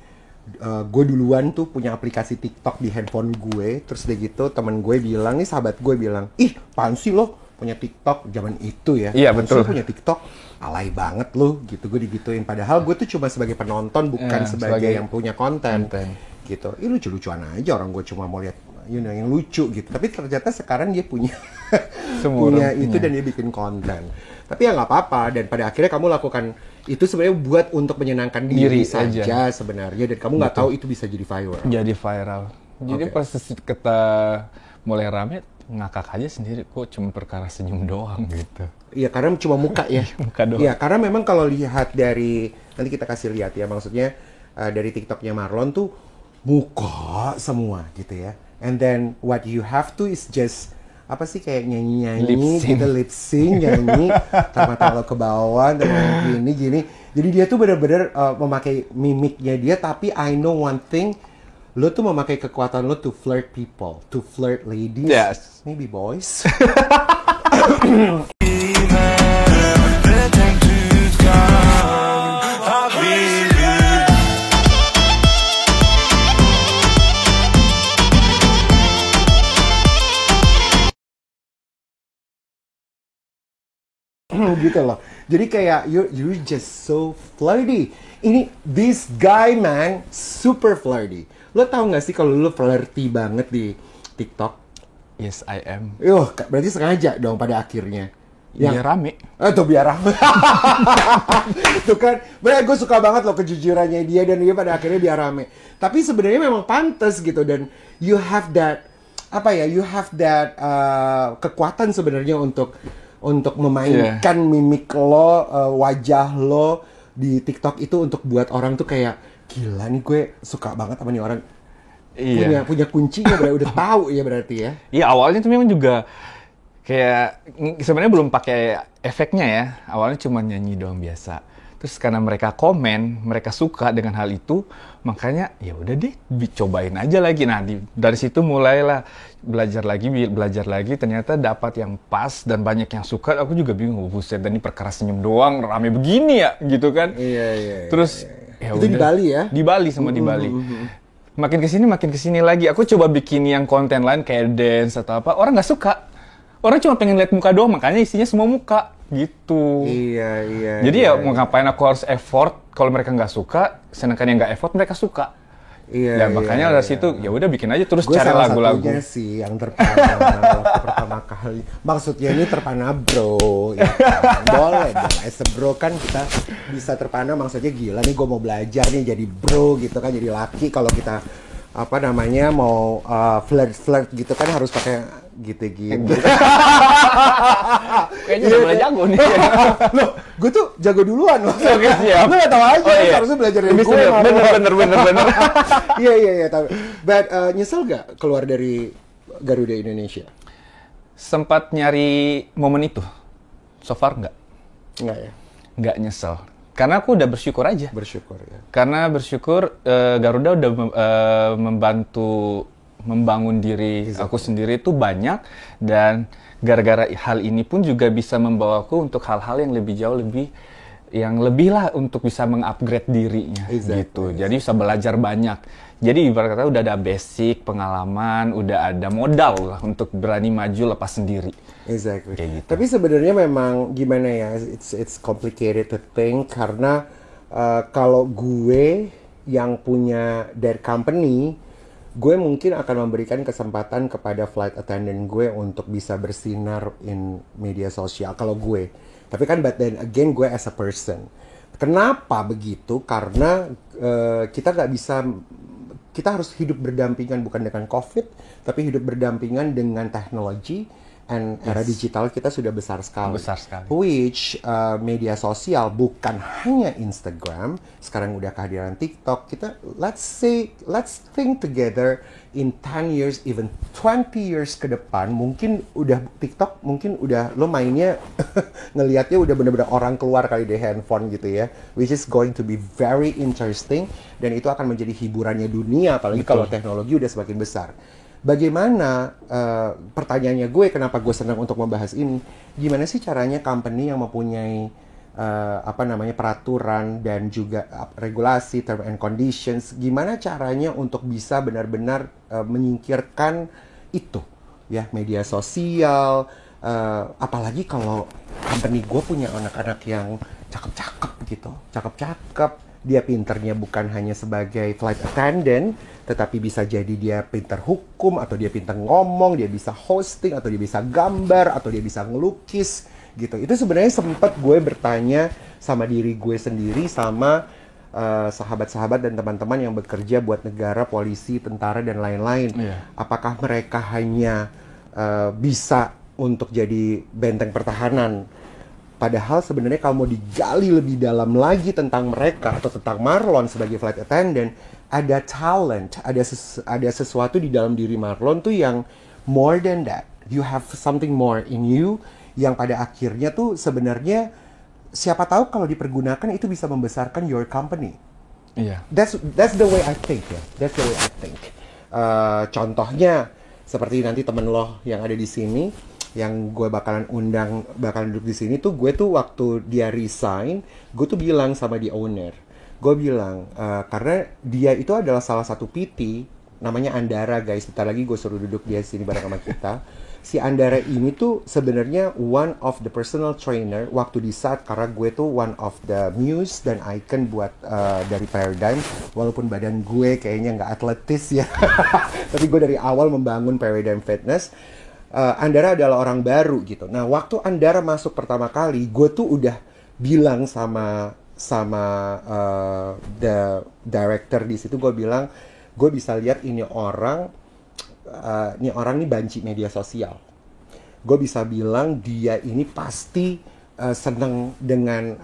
duluan tuh punya aplikasi TikTok di handphone gue, terus udah gitu teman gue bilang, nih sahabat gue bilang, ih apaan sih lo punya TikTok zaman itu ya? Iya betul. Punya TikTok, alay banget lo, gitu gue digituin. Padahal gue tuh cuma sebagai penonton, bukan sebagai yang punya konten. Gitu, lucu-lucuan aja, orang gue cuma mau lihat yang lucu gitu. Tapi ternyata sekarang dia punya punya itu dan dia bikin konten. Tapi ya nggak apa-apa, dan pada akhirnya kamu lakukan itu sebenarnya buat untuk menyenangkan diri saja sebenarnya, dan kamu nggak tahu itu bisa jadi viral. Jadi pas kita mulai rame, ngakak aja sendiri, kok cuma perkara senyum doang gitu. Iya, karena cuma muka ya. Muka doang. Iya, karena memang kalau lihat dari, nanti kita kasih lihat ya, maksudnya dari TikToknya Marlon tuh muka semua gitu ya. And then what you have to is just apa sih kayak nyanyi-nyanyi gitu, lip sync, nyanyi, mata lo ke bawah, dan gini. Jadi dia tuh benar-benar memakai mimiknya dia, tapi I know one thing, lo tuh memakai kekuatan lo to flirt people, to flirt ladies, maybe boys. Gitu loh. Jadi kayak you're just so flirty. This guy man super flirty. Lo tau gak sih kalau lo flirty banget di TikTok? Yes, I am. Berarti sengaja dong pada akhirnya. Biar rame. Tuh biar rame. Tuh kan, bener gue suka banget loh kejujurannya dia, dan dia pada akhirnya biar rame. Tapi sebenarnya memang pantas gitu, dan you have that kekuatan sebenarnya untuk memainkan mimik lo, wajah lo di TikTok itu untuk buat orang tuh kayak gila nih, gue suka banget sama nih orang. Punya kuncinya, udah tahu ya berarti ya. Iya, awalnya tuh memang juga kayak sebenarnya belum pakai efeknya ya. Awalnya cuma nyanyi doang biasa. Terus karena mereka komen, mereka suka dengan hal itu, makanya ya udah deh, cobain aja lagi. Nah, dari situ mulailah belajar lagi, ternyata dapat yang pas dan banyak yang suka. Aku juga bingung, buset, dan ini perkara senyum doang, rame begini ya, gitu kan. Iya. Terus, ya itu di Bali ya? Di Bali, semua di Bali. Makin kesini lagi. Aku coba bikin yang konten lain kayak dance atau apa, orang nggak suka. Orang cuma pengen lihat muka doang, makanya isinya semua muka. Gitu. Iya. Jadi ya mau ngapain aku harus effort kalau mereka nggak suka, sedangkan yang nggak effort mereka suka. Iya. Dan makanya dari situ ya udah bikin aja terus cari lagu-lagu. Gue salah satunya sih yang terpana waktu pertama kali. Maksudnya ini terpana bro, ya kan? Boleh dong. As a bro kan kita bisa terpana. Maksudnya gila nih gue mau belajar nih jadi bro gitu kan, jadi laki. Kalau kita apa namanya mau flirt gitu kan harus pakai gitu. Kayaknya udah mulai jago nih. Loh, gue tuh jago duluan loh. Oke, siap. Lu gak tau aja, iya. harusnya belajar dari gue. Bener. Iya. Tapi, but nyesel gak keluar dari Garuda Indonesia? Sempat nyari momen itu. So far nggak. Nggak ya? Nggak nyesel. Karena aku udah bersyukur aja. Bersyukur ya. Karena bersyukur Garuda udah membantu membangun diri aku sendiri itu banyak, dan gara-gara hal ini pun juga bisa membawaku untuk hal-hal yang lebih jauh lebih lah untuk bisa mengupgrade dirinya gitu. Jadi bisa belajar banyak. Jadi ibarat kata udah ada basic pengalaman, udah ada modal lah untuk berani maju lepas sendiri. Exactly. Kayak gitu. Tapi sebenarnya memang gimana ya? It's complicated to think karena kalau gue yang punya their company, gue mungkin akan memberikan kesempatan kepada flight attendant gue untuk bisa bersinar in media sosial kalau gue. Tapi kan but then again gue as a person. Kenapa begitu? Karena kita nggak bisa, kita harus hidup berdampingan bukan dengan COVID, tapi hidup berdampingan dengan teknologi. And era digital kita sudah besar sekali. Which media sosial bukan hanya Instagram, sekarang udah kehadiran TikTok. Kita let's think together in 10 years, even 20 years ke depan, mungkin udah TikTok, mungkin udah lo mainnya ngelihatnya udah bener-bener orang keluar kali deh handphone gitu ya. Which is going to be very interesting, dan itu akan menjadi hiburannya dunia, apalagi kalau teknologi udah semakin besar. Bagaimana, pertanyaannya gue, kenapa gue senang untuk membahas ini, gimana sih caranya company yang mempunyai peraturan dan juga regulasi, term and conditions, gimana caranya untuk bisa benar-benar menyingkirkan itu, ya, media sosial, apalagi kalau company gue punya anak-anak yang cakep-cakep gitu, dia pinternya bukan hanya sebagai flight attendant, tetapi bisa jadi dia pintar hukum, atau dia pintar ngomong, dia bisa hosting, atau dia bisa gambar, atau dia bisa ngelukis, gitu. Itu sebenarnya sempat gue bertanya sama diri gue sendiri, sama sahabat-sahabat dan teman-teman yang bekerja buat negara, polisi, tentara, dan lain-lain. Apakah mereka hanya bisa untuk jadi benteng pertahanan? Padahal sebenarnya kalau mau digali lebih dalam lagi tentang mereka atau tentang Marlon sebagai flight attendant, ada talent, ada sesuatu di dalam diri Marlon tuh yang more than that. You have something more in you yang pada akhirnya tuh sebenarnya siapa tahu kalau dipergunakan itu bisa membesarkan your company. Iya. That's the way I think ya. That's the way I think. Contohnya seperti nanti temen lo yang ada di sini, yang gue bakalan duduk di sini tuh, gue tuh waktu dia resign, gue tuh bilang sama the owner, gue bilang karena dia itu adalah salah satu PT, namanya Andara guys, bentar lagi gue suruh duduk dia sini bareng sama kita. Si Andara ini tuh sebenarnya one of the personal trainer waktu di saat, karena gue tuh one of the muse dan icon buat dari Paradigm, walaupun badan gue kayaknya nggak atletis ya, tapi gue dari awal membangun Paradigm Fitness. Andara adalah orang baru gitu. Nah, waktu Andara masuk pertama kali, gue tuh udah bilang sama the director di situ, gue bilang, gue bisa lihat ini orang nih banci media sosial. Gue bisa bilang dia ini pasti seneng dengan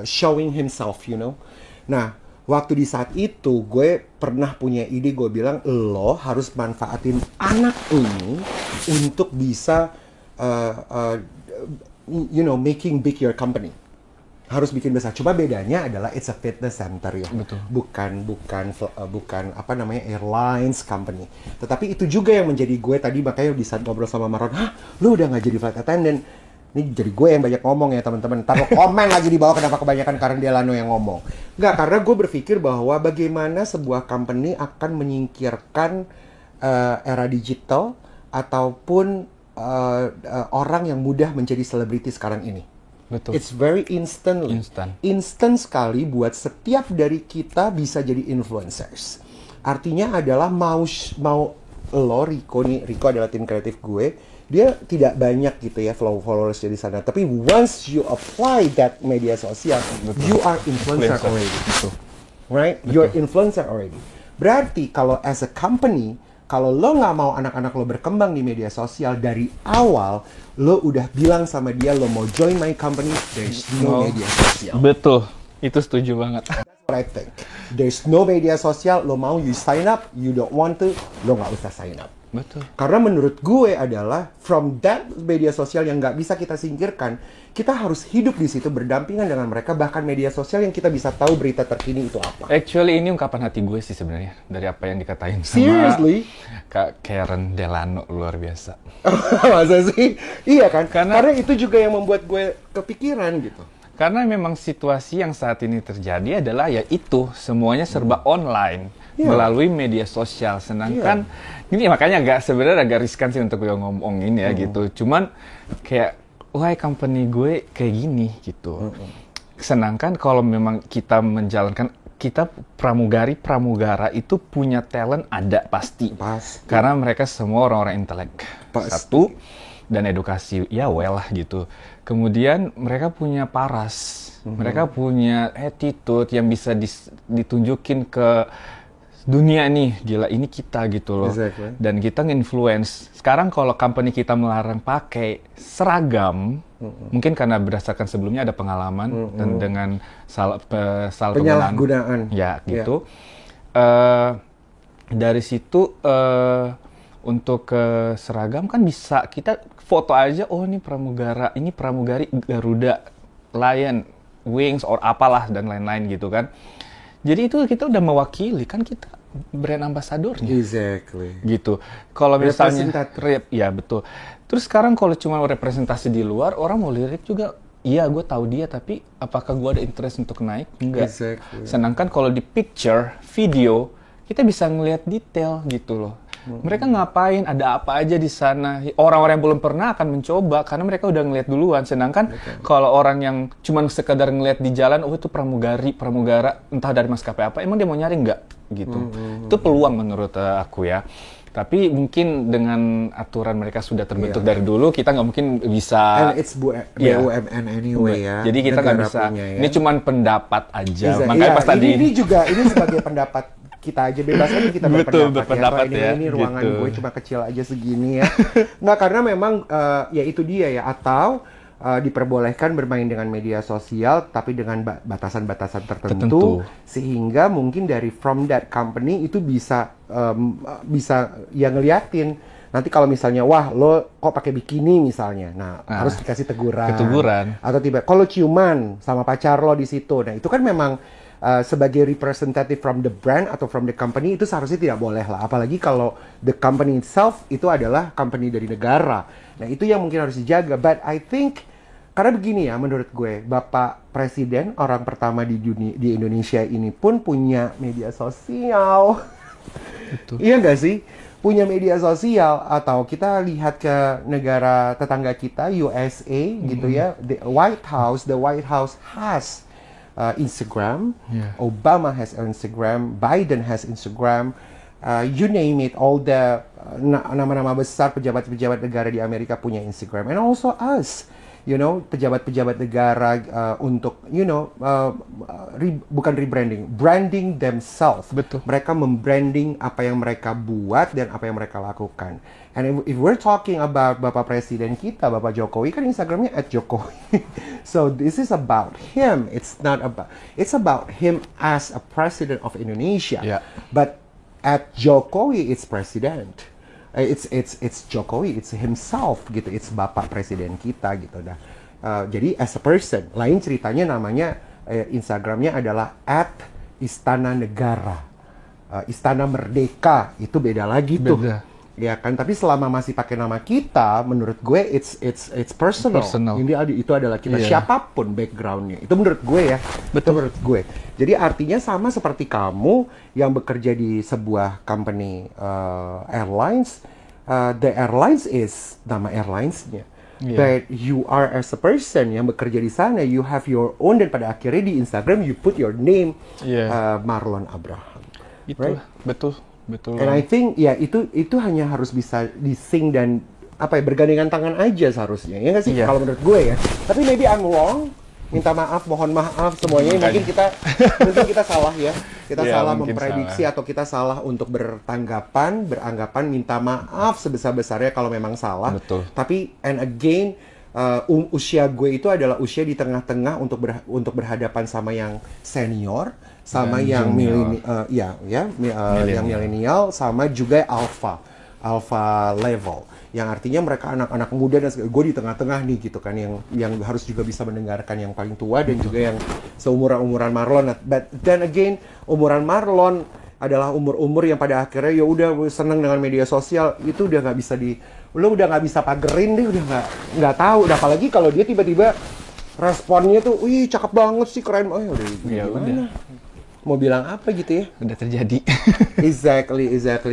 showing himself, you know. Nah, waktu di saat itu gue pernah punya ide, gue bilang lo harus manfaatin anak ini untuk bisa making big your company. Harus bikin besar. Coba bedanya adalah it's a fitness center ya. Betul. Bukan apa namanya airlines company. Tetapi itu juga yang menjadi gue tadi makanya di saat ngobrol sama Maron, "Hah, lu udah nggak jadi flight attendant?" Ini jadi gue yang banyak ngomong ya teman-teman. Taruh komen lagi di bawah kenapa kebanyakan Karen Delano yang ngomong. Nggak, karena gue berpikir bahwa bagaimana sebuah company akan menyingkirkan era digital ataupun orang yang mudah menjadi selebriti sekarang ini. Betul. It's very instant sekali buat setiap dari kita bisa jadi influencers. Artinya adalah mau lo Rico adalah tim kreatif gue, dia tidak banyak gitu ya followers di sana. Tapi once you apply that media sosial, you are influencer already. Betul. Right? Betul. You're influencer already. Berarti kalau as a company, kalau lo nggak mau anak-anak lo berkembang di media sosial dari awal, lo udah bilang sama dia lo mau join my company, there's no media sosial. Betul, itu setuju banget. That's what I think. There's no media sosial, lo mau you sign up, you don't want to, lo nggak usah sign up. Betul. Karena menurut gue adalah from that media sosial yang nggak bisa kita singkirkan, kita harus hidup di situ berdampingan dengan mereka, bahkan media sosial yang kita bisa tahu berita terkini itu apa. Actually ini ungkapan hati gue sih sebenarnya dari apa yang dikatain sama Seriously? Kak Karen Delano, luar biasa. Masa sih? Iya kan? Karena itu juga yang membuat gue kepikiran gitu. Karena memang situasi yang saat ini terjadi adalah ya itu semuanya serba online. Melalui media sosial. Sedangkan ini makanya sebenarnya agak riskan sih untuk gue ngomongin ya gitu. Cuman kayak why company gue kayak gini gitu. Sedangkan kalau memang kita menjalankan, kita pramugara itu punya talent ada pasti. Karena mereka semua orang-orang intelek. Satu, dan edukasi ya well lah gitu. Kemudian mereka punya paras. Mereka punya attitude yang bisa ditunjukin ke dunia nih, gila ini kita gitu loh. Exactly. Dan kita nge-influence. Sekarang kalau company kita melarang pakai seragam, mungkin karena berdasarkan sebelumnya ada pengalaman dan dengan salah penyalahgunaan. Ya, gitu. Dari situ untuk seragam kan bisa kita foto aja, oh ini pramugari Garuda, Lion, Wings, or apalah dan lain-lain gitu kan. Jadi itu kita udah mewakili, kan kita brand ambasadornya. Exactly. Gitu. Kalau misalnya ya betul. Terus sekarang kalau cuma representasi di luar, orang mau lirik juga, iya gue tahu dia, tapi apakah gue ada interest untuk naik? Enggak. Exactly. Sedangkan kalau di picture, video, kita bisa ngelihat detail gitu loh. Mereka ngapain, ada apa aja di sana. Orang-orang yang belum pernah akan mencoba karena mereka udah ngeliat duluan. Sedangkan kalau orang yang cuma sekedar ngeliat di jalan, oh itu pramugara, entah dari maskapai apa, emang dia mau nyari nggak? Gitu. Itu peluang menurut aku ya. Tapi mungkin dengan aturan mereka sudah terbentuk dari dulu, kita nggak mungkin bisa. And it's BUMN anyway ya. Jadi kita nggak bisa. Ini cuma pendapat aja. Makanya pas tadi ini sebagai pendapat kita aja, bebas aja kita berpendapat ya. Ini ruangan gitu. Gue cuma kecil aja segini ya. Nggak, karena memang ya itu dia ya. Atau diperbolehkan bermain dengan media sosial tapi dengan batasan-batasan tertentu. Sehingga mungkin dari from that company itu bisa ya ngeliatin. Nanti kalau misalnya, wah lo kok pakai bikini misalnya, nah harus dikasih teguran. Atau kalau ciuman sama pacar lo di situ, nah itu kan memang sebagai representative from the brand atau from the company itu seharusnya tidak boleh lah. Apalagi kalau the company itself itu adalah company dari negara. Nah itu yang mungkin harus dijaga. But I think karena begini ya, menurut gue, Bapak Presiden orang pertama di Indonesia ini pun punya media sosial. Iya nggak sih? Punya media sosial. Atau kita lihat ke negara tetangga kita, USA gitu ya, the White House has Instagram, Obama has Instagram, Biden has Instagram, you name it, all the nama-nama besar pejabat-pejabat negara di Amerika punya Instagram, and also us, you know, pejabat-pejabat negara untuk, you know, bukan rebranding, branding themselves. Betul. Mereka membranding apa yang mereka buat dan apa yang mereka lakukan. And if we're talking about Bapak Presiden kita, Bapak Jokowi, kan Instagramnya @Jokowi. So this is about him. It's about him as a president of Indonesia. Yeah. But at Jokowi, it's president. It's Jokowi, it's himself gitu, it's bapak presiden kita gitu dah. Jadi as a person, lain ceritanya namanya Instagramnya adalah @istana_negara, Istana Merdeka, itu beda lagi tuh. Beda. Ya kan, tapi selama masih pakai nama kita, menurut gue it's personal. Ini itu adalah kita, siapapun backgroundnya. Itu menurut gue ya. Betul. Itu menurut gue. Jadi artinya sama seperti kamu yang bekerja di sebuah company airlines, the airlines is nama airlinesnya. But you are as a person yang bekerja di sana, you have your own, dan pada akhirnya di Instagram you put your name, Marlon Abraham. Itu right? betul. And I think ya itu hanya harus bisa dising dan bergandengan tangan aja seharusnya, ya nggak sih? Kalau menurut gue ya. Tapi maybe I'm wrong. Minta maaf, mohon maaf semuanya. Mungkin kita salah ya. Kita salah memprediksi salah. Atau kita salah untuk beranggapan minta maaf sebesar-besarnya kalau memang salah. Betul. Tapi and again usia gue itu adalah usia di tengah-tengah untuk berhadapan sama yang senior, sama yang yang milenial, sama juga alpha level, yang artinya mereka anak-anak muda dan gue di tengah-tengah nih gitu kan, yang harus juga bisa mendengarkan yang paling tua dan juga yang seumuran Marlon. But then again, umuran Marlon adalah umur-umur yang pada akhirnya ya udah seneng dengan media sosial, itu udah nggak bisa lo udah nggak bisa pagerin deh, udah nggak tahu. Udah apalagi kalau dia tiba-tiba responnya tuh, wih cakep banget sih, keren, oh ya udah gimana? Mau bilang apa gitu ya? Udah terjadi. Exactly.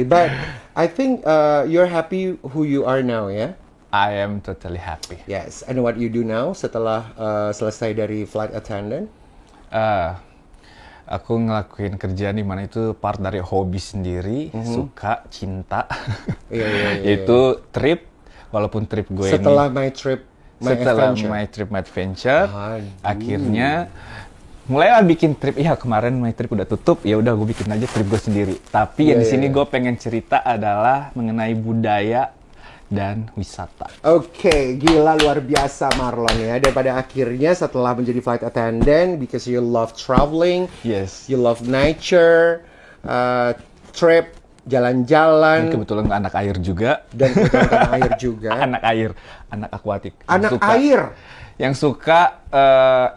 But I think you're happy who you are now, ya? I am totally happy. Yes. And what you do now setelah selesai dari flight attendant? Aku ngelakuin kerjaan di mana itu part dari hobi sendiri, suka, cinta. Yaitu trip, walaupun trip gue setelah My Trip My Adventure, akhirnya mulai bikin trip. Iya, kemarin My Trip udah tutup, ya udah gue bikin aja trip gue sendiri. Tapi yang di sini gue pengen cerita adalah mengenai budaya dan wisata. Oke, gila, luar biasa Marlon ya. Dan pada akhirnya setelah menjadi flight attendant, because you love traveling, yes, you love nature, trip, jalan-jalan. Dan kebetulan anak air juga. Anak akuatik. Anak air. Yang suka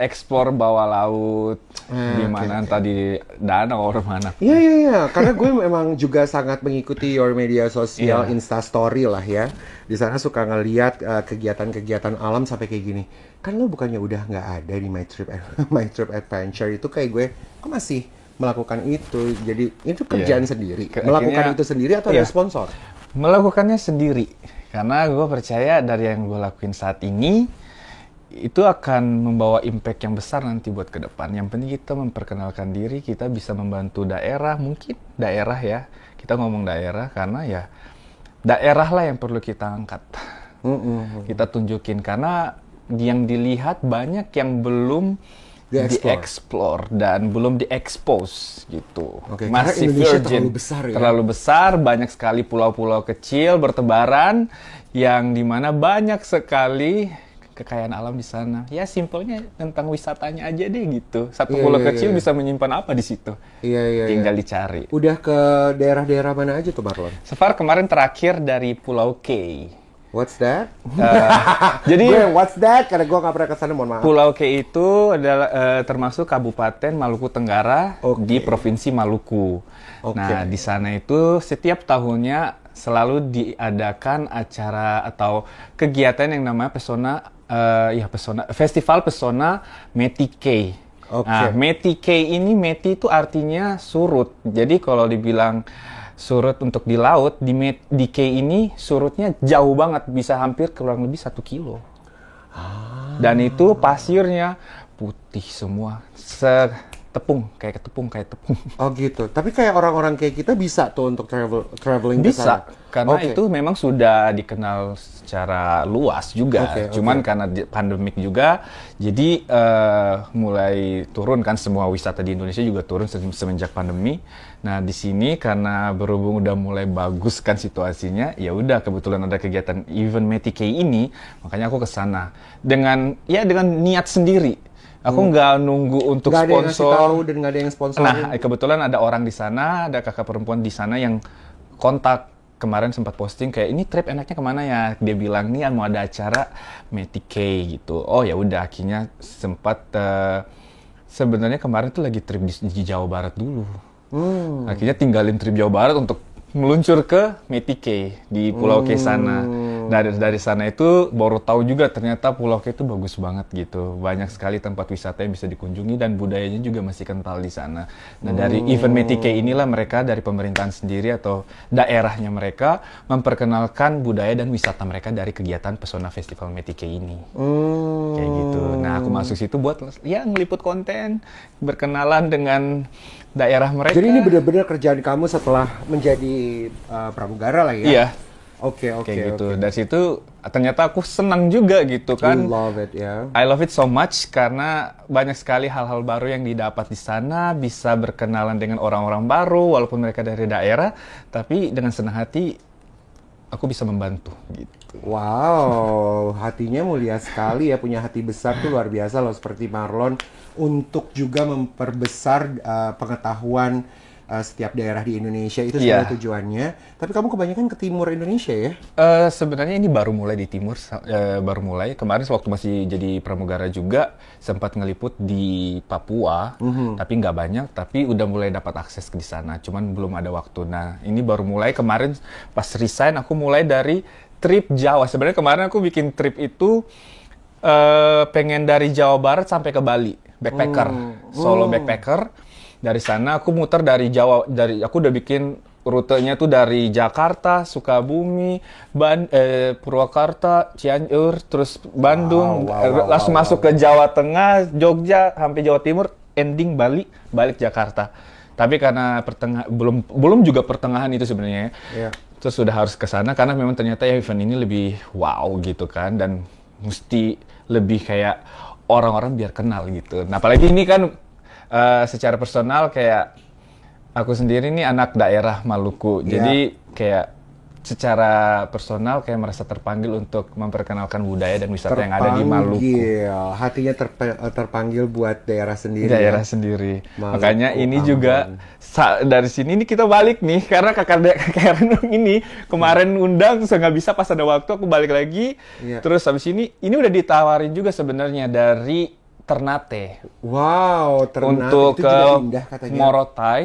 explore bawah laut, di mana entah di danau atau mana. Iya. Karena gue memang juga sangat mengikuti your media sosial, Instastory lah ya. Di sana suka ngeliat kegiatan-kegiatan alam sampai kayak gini. Kan lo bukannya udah nggak ada di My Trip Adventure itu, kayak gue kok masih melakukan itu. Jadi itu kerjaan sendiri. Melakukan itu sendiri atau ada sponsor? Melakukannya sendiri. Karena gue percaya dari yang gue lakuin saat ini itu akan membawa impact yang besar nanti buat ke depan. Yang penting kita memperkenalkan diri, kita bisa membantu daerah, mungkin daerah ya. Kita ngomong daerah karena ya daerah lah yang perlu kita angkat. Kita tunjukin karena yang dilihat banyak yang belum di-explore dan belum di-expose gitu. Masih virgin, terlalu besar, banyak sekali pulau-pulau kecil bertebaran yang dimana banyak sekali kekayaan alam di sana. Ya simpelnya tentang wisatanya aja deh gitu. Satu pulau kecil bisa menyimpan apa di situ? Tinggal dicari. Udah ke daerah-daerah mana aja tuh Marlon? So far kemarin terakhir dari Pulau K. What's that? Jadi what's that? Karena gue nggak pernah kesana, mohon maaf. Pulau K itu adalah termasuk Kabupaten Maluku Tenggara di Provinsi Maluku. Nah di sana itu setiap tahunnya selalu diadakan acara atau kegiatan yang namanya Festival Pesona Meti K. Nah, Meti K ini, Meti itu artinya surut. Jadi kalau dibilang surut untuk di laut, di K ini surutnya jauh banget, bisa hampir kurang lebih 1 kilo. Dan itu pasirnya putih semua. Kayak tepung. Oh gitu. Tapi kayak orang-orang kayak kita bisa tuh untuk traveling ke sana? Bisa, karena itu memang sudah dikenal secara luas juga. Cuman karena pandemik juga, jadi mulai turun kan, semua wisata di Indonesia juga turun semenjak pandemi. Nah di sini karena berhubung udah mulai bagus kan situasinya, ya udah kebetulan ada kegiatan event Meti K ini, makanya aku ke sana dengan niat sendiri. Aku nggak nunggu untuk sponsor. Nggak ada yang ngasih tahu dan nggak ada yang sponsorin. Nah, kebetulan ada orang di sana, ada kakak perempuan di sana yang kontak kemarin sempat posting kayak ini trip enaknya kemana ya? Dia bilang nih mau ada acara Metik gitu. Oh ya udah akhirnya sempat sebenarnya kemarin tuh lagi trip di Jawa Barat dulu. Akhirnya tinggalin trip Jawa Barat untuk meluncur ke Metik di Pulau K sana. Dari sana itu baru tahu juga ternyata Pulau K itu bagus banget gitu. Banyak sekali tempat wisata yang bisa dikunjungi dan budayanya juga masih kental di sana. Nah dari event Metik inilah mereka dari pemerintahan sendiri atau daerahnya mereka memperkenalkan budaya dan wisata mereka dari kegiatan Pesona Festival Metik ini. Kayak gitu. Nah aku masuk situ buat ya ngeliput konten, berkenalan dengan daerah mereka. Jadi ini benar-benar kerjaan kamu setelah menjadi pramugara lah ya? Iya. Oke. Kayak gitu. Dari situ ternyata aku senang juga gitu kan. You love it ya. I love it so much karena banyak sekali hal-hal baru yang didapat di sana, bisa berkenalan dengan orang-orang baru walaupun mereka dari daerah, tapi dengan senang hati aku bisa membantu gitu. Wow, hatinya mulia sekali ya, punya hati besar tuh luar biasa loh seperti Marlon untuk juga memperbesar pengetahuan setiap daerah di Indonesia itu sebenarnya tujuannya. Tapi kamu kebanyakan ke timur Indonesia ya? Sebenarnya ini baru mulai di timur, baru mulai. Kemarin waktu masih jadi pramugara juga sempat ngeliput di Papua, tapi nggak banyak. Tapi udah mulai dapat akses ke di sana. Cuman belum ada waktu. Nah ini baru mulai kemarin pas resign aku mulai dari trip Jawa. Sebenarnya kemarin aku bikin trip itu pengen dari Jawa Barat sampai ke Bali, backpacker, solo backpacker. Dari sana aku muter dari Jawa, aku udah bikin rutenya tuh dari Jakarta, Sukabumi, Purwakarta, Cianjur, terus Bandung, langsung masuk ke Jawa Tengah, Jogja, sampai Jawa Timur, ending Bali, balik Jakarta. Tapi karena belum juga pertengahan itu sebenarnya, terus sudah harus ke sana karena memang ternyata ya event ini lebih wow gitu kan, dan mesti lebih kayak orang-orang biar kenal gitu. Nah apalagi ini kan secara personal kayak aku sendiri nih anak daerah Maluku, jadi kayak secara personal kayak merasa terpanggil untuk memperkenalkan budaya dan wisata yang ada di Maluku. Hatinya terpanggil buat daerah sendiri. Daerah sendiri. Maluku, makanya ini juga dari sini nih kita balik nih karena kakak Renung ini kemarin undang nggak bisa pas ada waktu aku balik lagi. Terus habis ini udah ditawarin juga sebenarnya dari Ternate. Wow, Ternate untuk itu juga indah katanya. Morotai.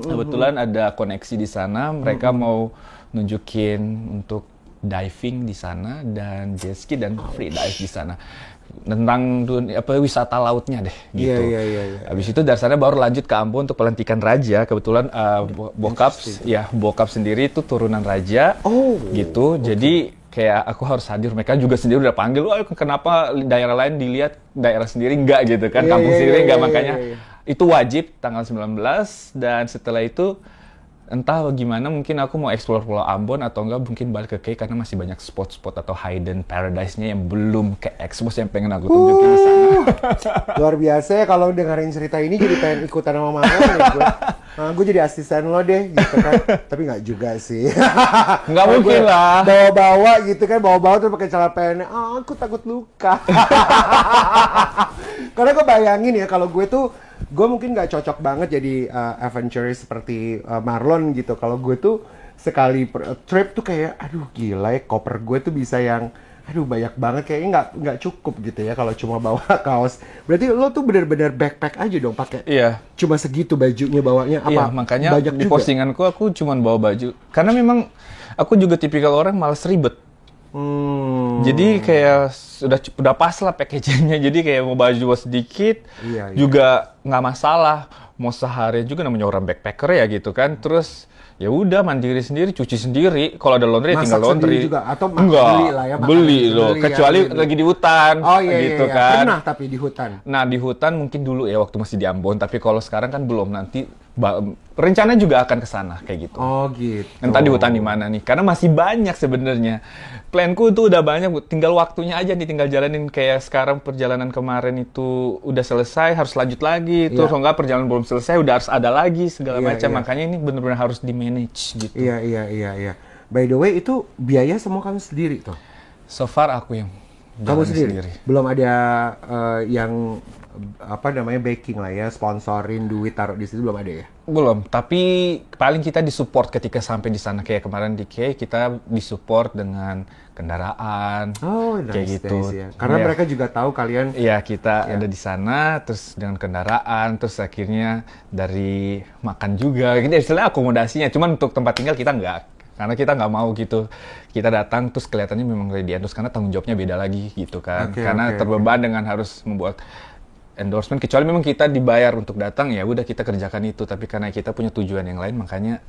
Kebetulan ada koneksi di sana. Mereka mau nunjukin untuk diving di sana dan jet ski dan free dive di sana. Tentang wisata lautnya deh gitu. Iya. Habis itu dari sana baru lanjut ke Ambon untuk pelantikan raja. Kebetulan bokap sendiri itu turunan raja. Gitu. Jadi kayak aku harus hadir, mereka juga sendiri udah panggil, wah kenapa daerah lain dilihat, daerah sendiri enggak gitu kan, kampung sendiri enggak, makanya itu wajib tanggal 19, dan setelah itu entah gimana mungkin aku mau explore Pulau Ambon atau enggak mungkin balik ke K karena masih banyak spot-spot atau hidden paradise-nya yang belum ke expose yang pengen aku tunjukin di sana. Luar biasa ya kalau dengerin cerita ini jadi pengen ikutan sama Mama ya gue. Gue jadi asisten lo deh gitu kan. Tapi nggak juga sih. Nggak mungkin lah. Bawa-bawa gitu kan, bawa-bawa tuh pakai celana pendek. Aku takut luka. Karena gue bayangin ya kalau gue mungkin nggak cocok banget jadi adventurous seperti Marlon gitu. Kalau gue tuh sekali trip tuh kayak, aduh gila ya, koper gue tuh bisa yang banyak banget, kayaknya nggak cukup gitu ya kalau cuma bawa kaos. Berarti lo tuh bener-bener backpack aja dong pakai. Iya. Cuma segitu bajunya bawanya apa? Iya, makanya banyak di juga? Postinganku aku cuma bawa baju. Karena memang aku juga tipikal orang malas ribet. Jadi kayak udah pas lah packagingnya. Jadi kayak mau baju sedikit juga nggak masalah. Mau sehari juga namanya orang backpacker ya gitu kan. Terus ya udah mandiri sendiri, cuci sendiri. Kalau ada laundry tinggal laundry. Juga atau beli lah ya, beli loh. Kecuali lagi di hutan. Gitu kan. Pernah tapi di hutan. Nah di hutan mungkin dulu ya waktu masih di Ambon. Tapi kalau sekarang kan belum, nanti rencananya juga akan ke sana kayak gitu. Oh gitu. Entah di hutan di mana nih, karena masih banyak sebenarnya. Planku tuh udah banyak, tinggal waktunya aja nih, tinggal jalanin. Kayak sekarang perjalanan kemarin itu udah selesai, harus lanjut lagi. Terus kalau nggak perjalanan belum selesai, udah harus ada lagi segala macam. Makanya ini benar-benar harus di manage gitu. Iya. By the way, itu biaya semua kamu sendiri tuh? So far aku yang kamu sendiri? Belum ada yang backing lah ya, sponsorin duit taruh di situ belum ada ya? Belum, tapi paling kita disupport ketika sampai di sana. Kayak kemarin di K, kita disupport dengan kendaraan, Oh, kayak nice, gitu. nice ya. Karena Iya. mereka juga tahu kalian. Iya, kita ada di sana, terus dengan kendaraan, terus akhirnya dari makan juga. Gitu, istilahnya akomodasinya. Cuman untuk tempat tinggal kita nggak. Karena kita nggak mau gitu. Kita datang, terus kelihatannya memang ready endorse, karena tanggung jawabnya beda lagi gitu kan. Oke, Karena oke, terbeban dengan harus membuat endorsement. Kecuali memang kita dibayar untuk datang, ya udah kita kerjakan itu. Tapi karena kita punya tujuan yang lain, makanya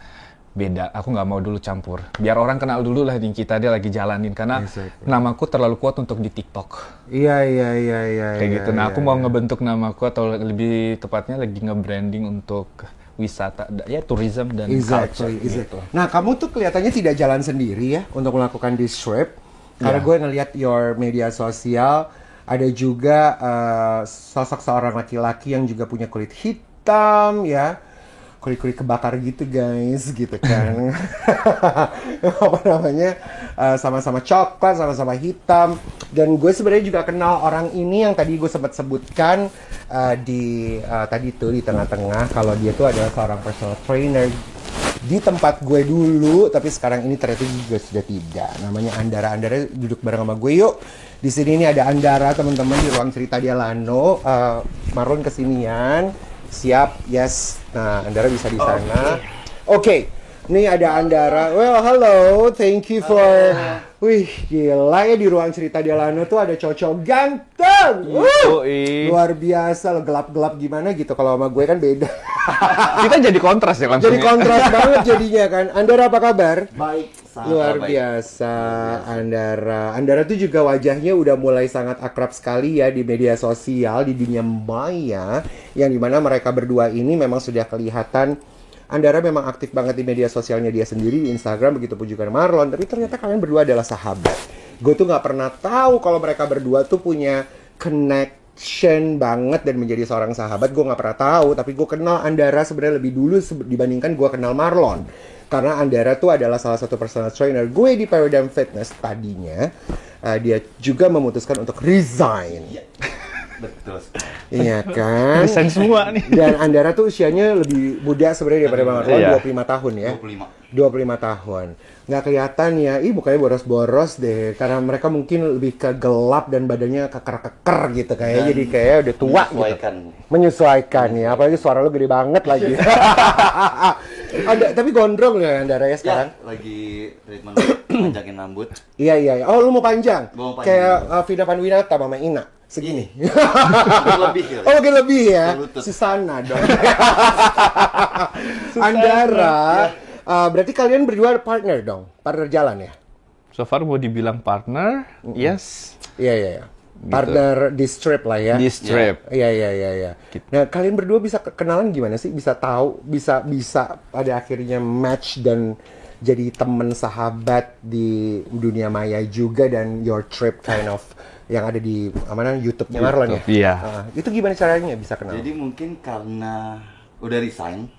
beda. Aku nggak mau dulu campur. Biar orang kenal dulu lah kita dia lagi jalanin. Karena Exactly. namaku terlalu kuat untuk di TikTok. Iya. Kayak gitu. Nah, aku mau iya. ngebentuk namaku, atau lebih tepatnya lagi nge-branding untuk wisata, ya tourism dan culture Exactly. gitu. Nah, kamu tuh kelihatannya tidak jalan sendiri ya untuk melakukan this trip. Karena Iya. gue ngeliat your media sosial, ada juga sosok seorang laki-laki yang juga punya kulit hitam ya. Kulit-kulit kebakar gitu guys, gitu kan. Apa namanya, sama-sama coklat, sama-sama hitam. Dan gue sebenarnya juga kenal orang ini yang tadi gue sempat sebutkan tadi tuh di tengah-tengah, kalau dia tuh adalah seorang personal trainer di tempat gue dulu, tapi sekarang ini ternyata juga sudah tidak. Namanya Andara. Andara duduk bareng sama gue yuk. Di sini nih ada Andara, teman-teman, di ruang cerita Dialano. Marlon kesinian. Siap, yes. Nah, Andara bisa di sana. Oke. Nih ada Andara. Well, hello. Thank you for... Wih, gila ya, di ruang cerita Dialano tuh ada cowok ganteng. Luar biasa loh, gelap-gelap gimana gitu. Kalau sama gue kan beda. Kita jadi kontras ya langsung. Jadi kontras banget jadinya kan. Andara apa kabar? Baik, sangat Luar baik. biasa, Andara. Andara tuh juga wajahnya udah mulai sangat akrab sekali ya di media sosial, di dunia maya, yang dimana mereka berdua ini memang sudah kelihatan. Andara memang aktif banget di media sosialnya dia sendiri, di Instagram, begitupun juga Marlon. Tapi ternyata kalian berdua adalah sahabat. Gue tuh nggak pernah tahu kalau mereka berdua tuh punya connection banget dan menjadi seorang sahabat. Gue nggak pernah tahu, tapi gue kenal Andara sebenarnya lebih dulu dibandingkan gue kenal Marlon. Karena Andara tuh adalah salah satu personal trainer gue di Paradigm Fitness tadinya. Dia juga memutuskan untuk resign. Betul. Iya kan? Desain semua nih. Dan Andara tuh usianya lebih muda sebenarnya daripada Bang Marlon, Iya. 25 tahun ya. 25. 25 tahun. Nggak kelihatan ya, mukanya boros-boros deh. Karena mereka mungkin lebih ke gelap dan badannya keker-keker gitu kayak. Dan Jadi kayak udah tua menyesuaikan. gitu. Menyesuaikan ya, apalagi suara lu gede banget lagi. Tapi gondrong ya Andara ya sekarang? Ya, lagi treatment panjangin rambut. Iya. Oh, lu mau panjang? Mau panjang. Kayak Vina Panduwinata, Mama Ina. Segini. Lebih kali. Oh, mungkin lebih ya. Lutut. Susana dong. Andara, berarti kalian berdua partner dong? Partner jalan ya? So far mau dibilang partner, yes. Iya. Partner di strip lah ya? This trip. Iya. Nah, kalian berdua bisa kenalan gimana sih? Bisa tahu, bisa pada akhirnya match dan jadi teman sahabat di dunia maya juga, dan your trip kind of yang ada di YouTube-nya Marlon ya? Iya. Itu gimana caranya bisa kenal? Jadi mungkin karena udah resign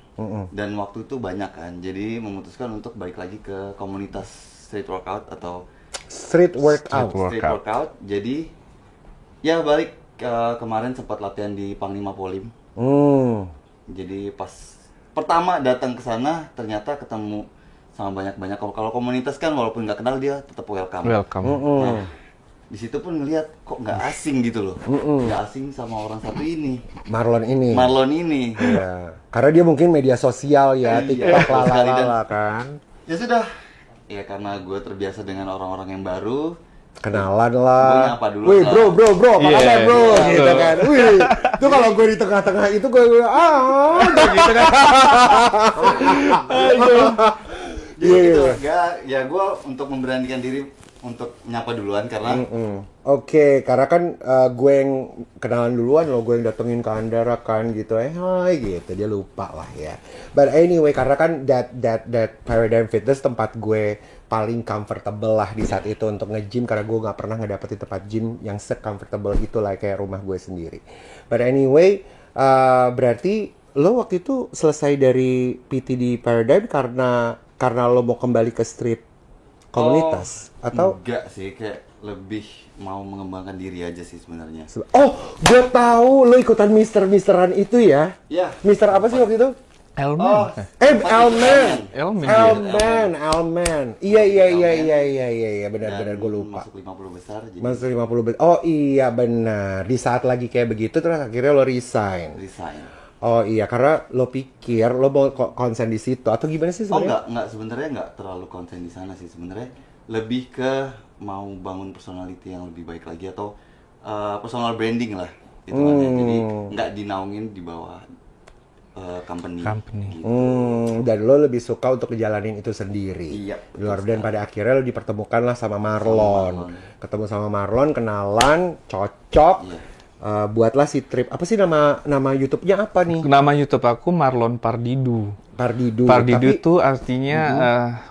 dan waktu itu banyak kan. Jadi memutuskan untuk balik lagi ke komunitas street workout atau Street workout. street workout. Jadi ya balik kemarin sempat latihan di Panglima Polim. Jadi pas pertama datang ke sana ternyata ketemu sama banyak-banyak. Kalau komunitas kan walaupun nggak kenal dia tetap welcome. Nah, di situ pun ngelihat kok nggak asing gitu loh. Nggak asing sama orang satu ini. Marlon ini. Ya. Karena dia mungkin media sosial ya, Iya, TikTok betul sekali, lalala kan. Ya sudah. Ya karena gue terbiasa dengan orang-orang yang baru. Kenalan Gue lah. nyapa dulu Wih, lah. bro, apa Iya, kabar bro? iya, Gitu betul. kan. Wih, itu kalau gue di tengah-tengah itu gue gitu kan. Jadi Iya, gitu, iya. ya gue untuk memberanikan diri untuk nyapa duluan karena Oke, karena kan gue yang kenalan duluan loh, gue yang datengin ke Andara kan gitu, hai gitu, dia lupa lah ya. But anyway, karena kan that Paradigm Fitness tempat gue paling comfortable lah di saat itu untuk nge-gym, karena gue nggak pernah ngedapetin tempat gym yang se-comfortable itu lah kayak rumah gue sendiri. But anyway, berarti lo waktu itu selesai dari PT di Paradigm karena lo mau kembali ke street komunitas atau enggak sih, kayak lebih mau mengembangkan diri aja sih sebenarnya. Oh, gue tahu lo ikutan Misteran itu ya? Iya. Mister apa sih waktu itu? Elman. Oh, Elman. Iya, benar gue lupa. Masuk 50 besar. Jadi Masuk 50 besar. Oh iya benar. Di saat lagi kayak begitu terus akhirnya lo resign. Oh iya, karena lo pikir lo mau konsen di situ atau gimana sih sebenarnya? Enggak, sebenarnya enggak terlalu konsen di sana sih sebenarnya. Lebih ke mau bangun personality yang lebih baik lagi atau personal branding lah hitungannya. Jadi enggak dinaungin di bawah company. Gitu. Dan lo lebih suka untuk ngejalanin itu sendiri. Iya. Dan pada akhirnya lo dipertemukan lah sama Marlon. Ketemu sama Marlon, kenalan, cocok. Iya. Buatlah si trip. Apa sih nama YouTube-nya apa nih? Nama YouTube aku Marlon Pardidu. Pardidu. Pardidu itu artinya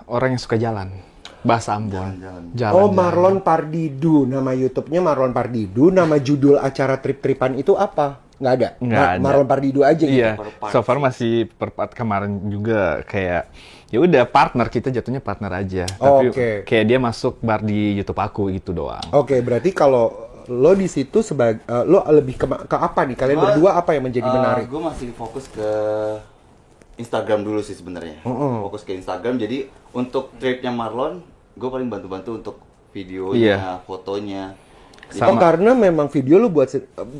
orang yang suka jalan. Bahasa Ambon. Jalan. Marlon Pardidu. Nama YouTube-nya Marlon Pardidu. Nama judul acara trip-tripan itu apa? Nggak ada? Nggak ada. Marlon Pardidu aja gitu? Iya, so far masih part kemarin juga kayak ya udah partner, kita jatuhnya partner aja. Tapi kayak dia masuk bar di YouTube aku gitu doang. Oke, berarti kalau lo di situ sebagai lo lebih ke apa nih? Kalian berdua apa yang menjadi menarik? Gue masih fokus ke Instagram dulu sih sebenarnya. Fokus ke Instagram. Jadi untuk tripnya Marlon, gue paling bantu-bantu untuk videonya, fotonya. Oh, karena memang video lu buat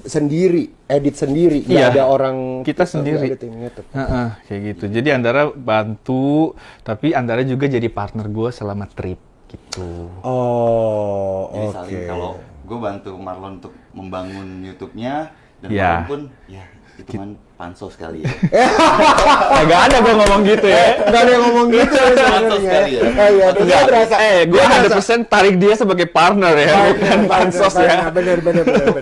sendiri, edit sendiri, nggak ada orang kita sendiri. Kayak gitu. Jadi Andara bantu, tapi Andara juga jadi partner gue selama trip gitu. Oh, jadi saling, kalau gue bantu Marlon untuk membangun YouTube-nya dan Marlon pun ya hitungan pansos kali ya. Nggak ada gue ngomong gitu ya. Nggak ada yang ngomong gitu ya sebenarnya. Iya, gue berasa. Gue 100% tarik dia sebagai partner ya, bukan pansos ya. Bener.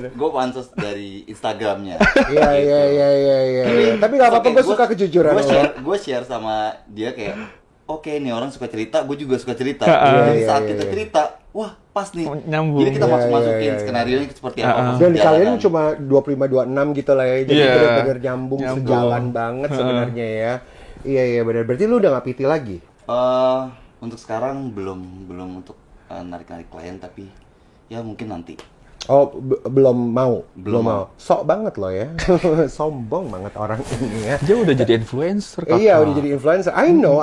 Gue pansos dari Instagramnya. Iya. Tapi nggak apa-apa, gue suka kejujuran. Gue share sama dia kayak, oke, nih orang suka cerita, gue juga suka cerita. Jadi saat kita cerita, wah pas nih. Nyambung. Jadi kita masukin skenario-nya seperti apa. Dan kalian cuma 25-26 gitu lah ya. Jadi bener-bener nyambung sejalan banget sebenarnya ya. Iya benar. Berarti lu udah nggak PT lagi? Untuk sekarang belum untuk narik-narik klien, tapi ya mungkin nanti. Oh, belum mau. Sok banget lo ya. Sombong banget orang ini ya. Dia udah jadi influencer, kakak. Iya, udah jadi influencer. I know.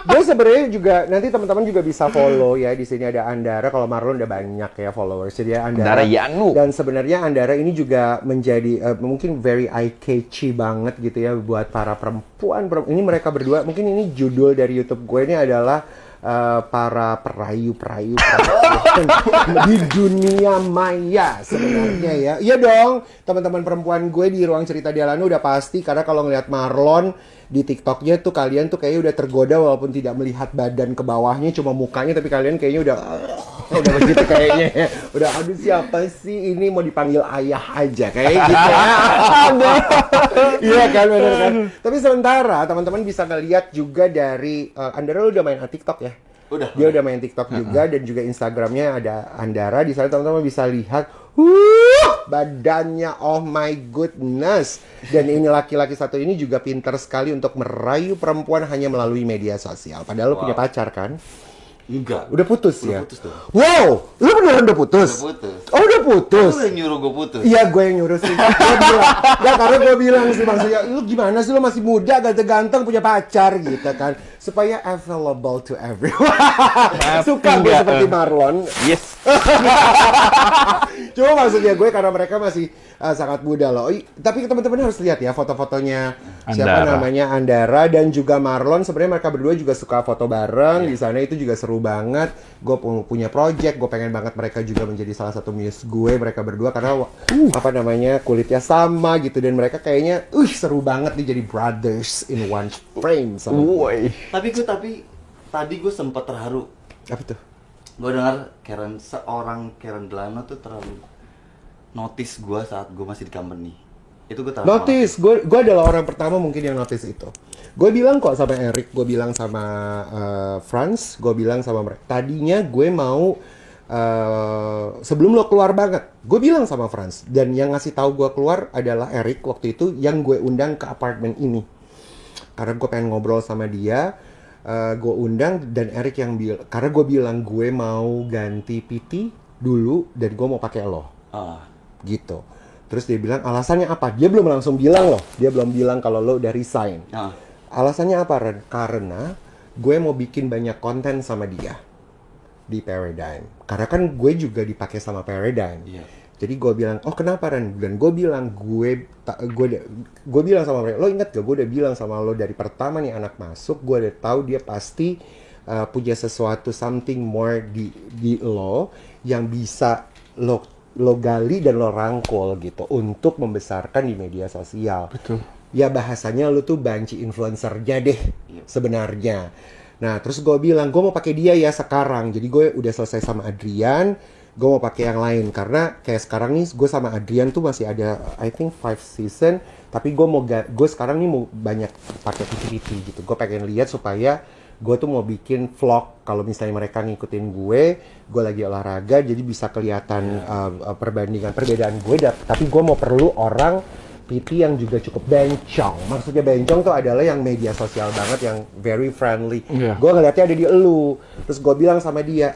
Dia sebenarnya juga nanti teman-teman juga bisa follow ya. Di sini ada Andara. Kalau Marlon udah banyak ya followers. Jadi Andara Yanu. Dan sebenarnya Andara ini juga menjadi mungkin very eye catchy banget gitu ya buat para perempuan. Ini mereka berdua. Mungkin ini judul dari YouTube gue ini adalah para perayu di dunia maya sebenarnya ya. Iya dong, teman-teman perempuan gue di ruang cerita Dialano udah pasti, karena kalau ngeliat Marlon di TikToknya tuh kalian tuh kayaknya udah tergoda walaupun tidak melihat badan ke bawahnya, cuma mukanya, tapi kalian kayaknya udah begitu kayaknya ya. Udah aduh siapa sih ini, mau dipanggil ayah aja kayak gitu. Iya kan, bener kan. Tapi sementara teman-teman bisa ngeliat juga dari Andara lu udah main TikTok ya? Dia udah main TikTok juga, dan juga Instagramnya ada Andara. Di sana teman-teman bisa lihat badannya, oh my goodness. Dan ini laki-laki satu ini juga pintar sekali untuk merayu perempuan hanya melalui media sosial. Padahal lu punya pacar kan? Enggak. Udah putus ya? Putus tuh. Wow, lu beneran udah putus? Udah putus. Oh, udah putus? Lu yang nyuruh gue putus? Iya, gue yang nyuruh sih. Gue bilang, karena gue bilang sih maksudnya, lu gimana sih, lu masih muda, ganteng-ganteng, punya pacar gitu kan. Supaya available to everyone. Suka gue seperti Marlon. Yes. Cuma maksudnya gue karena mereka masih sangat muda loh. Tapi teman-teman harus lihat ya foto-fotonya. Siapa namanya, Andara dan juga Marlon. Sebenarnya mereka berdua juga suka foto bareng. Di sana itu juga seru banget. Gue punya project, gue pengen banget mereka juga menjadi salah satu muse gue, mereka berdua, karena apa namanya, kulitnya sama gitu, dan mereka kayaknya seru banget nih jadi brothers in one frame sama gue. Tapi tadi gue sempat terharu. Apa tuh? Gue dengar seorang Karen Delano tuh terlalu notice gue saat gue masih di company. Itu gue terlalu notice. Gue adalah orang pertama mungkin yang notice itu. Gue bilang kok sama Eric, gue bilang sama Franz, gue bilang sama mereka. Tadinya gue mau sebelum lo keluar banget, gue bilang sama Franz, dan yang ngasih tahu gue keluar adalah Eric waktu itu, yang gue undang ke apartemen ini karena gue pengen ngobrol sama dia. gue undang dan Eric yang bilang, karena gue bilang gue mau ganti PT dulu dan gue mau pakai lo. Gitu. Terus dia bilang alasannya apa? Dia belum langsung bilang loh. Dia belum bilang kalau lo udah resign. Alasannya apa, Ren? Karena gue mau bikin banyak konten sama dia di Paradigm. Karena kan gue juga dipakai sama Paradigm. Jadi gue bilang, oh kenapa Ren? Dan gue bilang, gue bilang sama mereka, lo ingat gak? Gue udah bilang sama lo dari pertama nih anak masuk, gue udah tahu dia pasti punya sesuatu something more di lo yang bisa lo gali dan lo rangkul gitu untuk membesarkan di media sosial. Betul. Ya bahasanya lo tuh banci influencernya deh sebenarnya. Nah terus gue bilang gue mau pakai dia ya sekarang. Jadi gue udah selesai sama Adrian, gue mau pakai yang lain karena kayak sekarang nih gue sama Adrian tuh masih ada I think 5 season. Tapi gue sekarang nih mau banyak pakai PT gitu. Gue pengen lihat supaya gue tuh mau bikin vlog kalau misalnya mereka ngikutin gue lagi olahraga jadi bisa kelihatan perbedaan gue. Tapi gue mau perlu orang PT yang juga cukup bencong. Maksudnya bencong tuh adalah yang media sosial banget, yang very friendly. Gue ngeliatnya ada di elu. Terus gue bilang sama dia,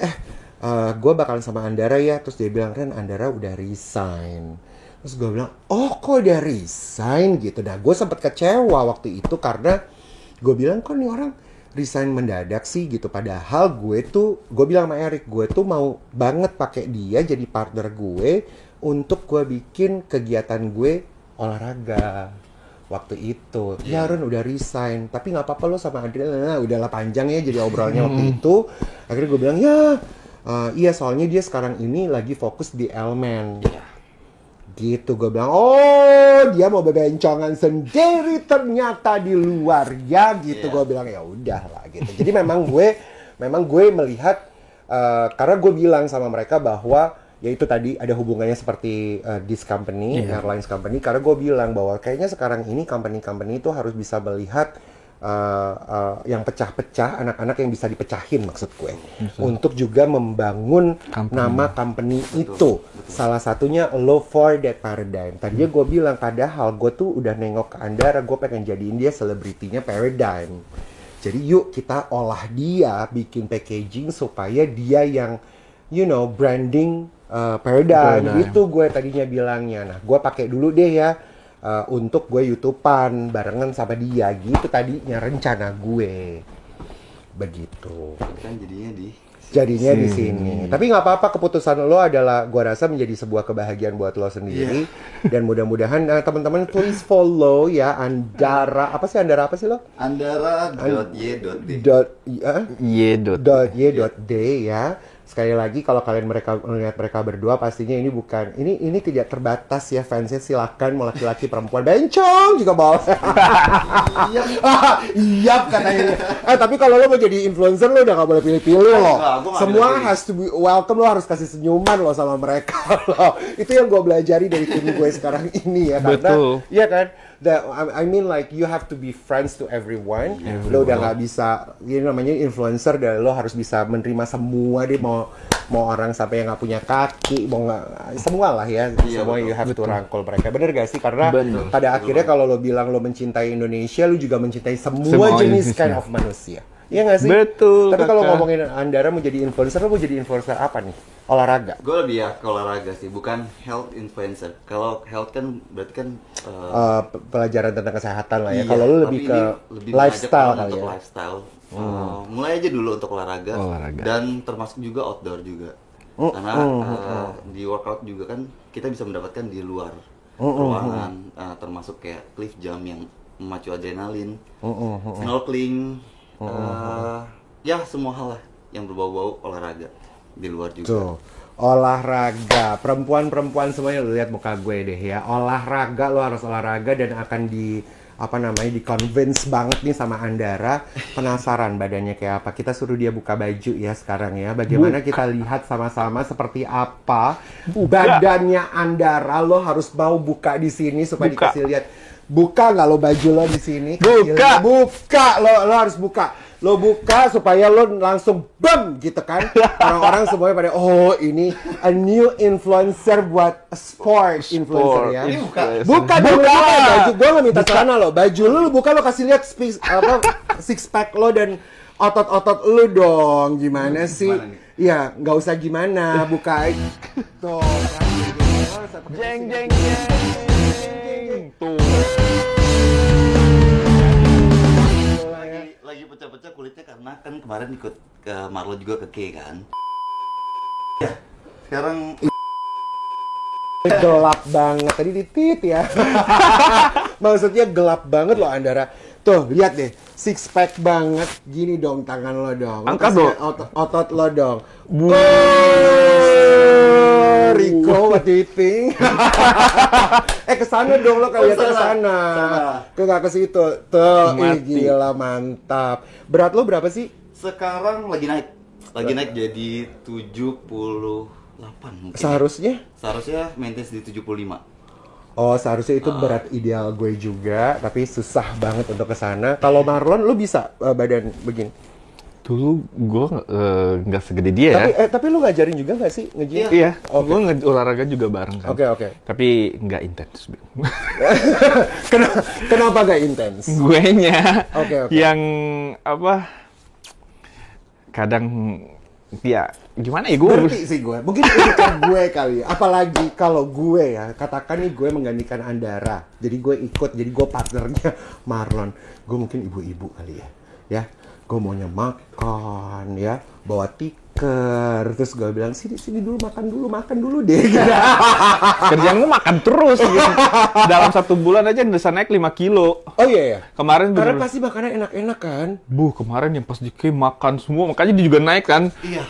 gue bakalan sama Andara ya. Terus dia bilang, Ren, Andara udah resign. Terus gue bilang, oh kok udah resign gitu. Nah gue sempet kecewa waktu itu karena gue bilang, kok nih orang resign mendadak sih gitu. Padahal gue bilang sama Eric, gue tuh mau banget pakai dia jadi partner gue untuk gue bikin kegiatan gue olahraga waktu itu. Ya Ren udah resign, tapi nggak apa-apa lo sama Adrian. Udahlah panjang ya jadi obrolnya waktu itu. Akhirnya gue bilang iya soalnya dia sekarang ini lagi fokus di Elmen. Gitu gue bilang, oh dia mau bebencongan sendiri ternyata di luar ya gitu. Gue bilang ya udah lah gitu. Jadi memang gue melihat karena gue bilang sama mereka bahwa ya itu tadi ada hubungannya seperti this company, airlines company. Karena gue bilang bahwa kayaknya sekarang ini company itu harus bisa melihat yang pecah-pecah, anak-anak yang bisa dipecahin maksud gue. Untuk juga membangun nama company itu. Salah satunya Love for That Paradigm. Tadinya gue bilang, padahal gue tuh udah nengok ke Andara, gue pengen jadiin dia selebritinya Paradigm. Jadi yuk kita olah dia, bikin packaging supaya dia yang branding Paradigm. Itu gue tadinya bilangnya. Nah gue pakai dulu deh ya untuk gue YouTubean barengan sama dia gitu tadinya rencana gue begitu. Kan jadinya di sini. Tapi nggak apa-apa, keputusan lo adalah gue rasa menjadi sebuah kebahagiaan buat lo sendiri. Dan mudah-mudahan teman-teman please follow ya Andara. Apa sih lo? Andara.y.d ya. Sekali lagi kalau kalian melihat mereka berdua pastinya ini bukan ini tidak terbatas ya fansnya, silakan mau laki-laki perempuan bencong juga boleh. Iya katanya. Tapi kalau lo mau jadi influencer lo udah gak boleh pilih-pilih lo. Semua has to be welcome, lo harus kasih senyuman lo sama mereka lo. Itu yang gue belajari dari tim gue sekarang ini ya. Betul. Iya kan? I mean like you have to be friends to everyone. Lo udah nggak bisa, ini namanya influencer, dan lo harus bisa menerima semua deh, mau orang sampai yang nggak punya kaki, mau nggak, semua lah ya, semua you have to rangkul mereka. Bener gak sih? Karena pada akhirnya kalau lo bilang lo mencintai Indonesia, lo juga mencintai semua jenis kind of manusia. Iya nggak sih? Betul. Tapi kalau ngomongin Andara mau jadi influencer, lo mau jadi influencer apa nih? Olahraga? Gue lebih ya ke olahraga sih, bukan health influencer. Kalau health kan berarti kan pelajaran tentang kesehatan lah ya. Kalau lo lebih ke lifestyle kali ya. Lifestyle. Mulai aja dulu untuk olahraga. Dan termasuk juga outdoor juga. Karena di workout juga kan kita bisa mendapatkan di luar ruangan, termasuk kayak cliff jump yang memacu adrenalin, snorkeling. Ya semua hal lah yang berbau-bau olahraga di luar juga. Tuh, olahraga, perempuan semuanya, lu lihat muka gue deh ya. Olahraga, lo harus olahraga dan akan di convince banget nih sama Andara. Penasaran badannya kayak apa? Kita suruh dia buka baju ya sekarang ya. Bagaimana kita lihat sama-sama seperti apa badannya Andara. Lo harus mau buka di sini supaya dikasih lihat. Buka nggak lo baju lo di sini? Buka. Lo harus buka. Lo buka supaya lo langsung bam gitu kan. Orang-orang semuanya pada ini a new influencer buat sport influencer ya. Ini buka baju. Gue nggak minta celana lo. Baju lo buka, lo kasih lihat six pack lo dan otot-otot lu dong. Gimana sih? Gimana nih? Ya, nggak usah gimana, buka tuh. Jeng jeng jeng. Tuh. Lagi pecah-pecah kulitnya karena kan kemarin ikut ke Marlo juga ke K kan. Ya, sekarang Gelap banget tadi titit ya. Maksudnya gelap banget loh Andara. Tuh, lihat deh. Six pack banget. Gini dong tangan lo dong. Lo Angkat kasih dong. otot lo dong. Rico, what do you think? Kesana dong lo kali sana. kesana. Nggak ke situ. Tuh, gila mantap. Berat lo berapa sih? sekarang lagi naik. Lagi naik jadi 78 mungkin. Seharusnya maintenance di 75. Oh, seharusnya itu berat ideal gue juga, tapi susah banget untuk kesana. Kalau Marlon, lu bisa badan begini? Dulu gue nggak segede dia ya. Tapi lu ngajarin juga nggak sih nge-gym? Iya, gue olahraga juga bareng kan. Oke. Tapi nggak intens. Kenapa nggak intens? Guenya Oke. yang apa? Kadang ya gimana ya gue? Ngerti sih gue. Mungkin itu kan gue kali. Apalagi kalau gue ya, katakan nih gue menggantikan Andara. Jadi gue ikut, jadi gue partnernya Marlon. Gue mungkin ibu-ibu kali ya. Ya, gue maunya makan ya, bawa tiker. Terus gue bilang, sini dulu makan dulu deh. Kerjaan gue makan terus gitu. Dalam 1 bulan aja bisa naik 5 kilo. Oh iya ya? Kemarin Karena bener, pasti makannya enak-enak kan? kemarin yang pas di K makan semua, makanya dia juga naik kan. Iya,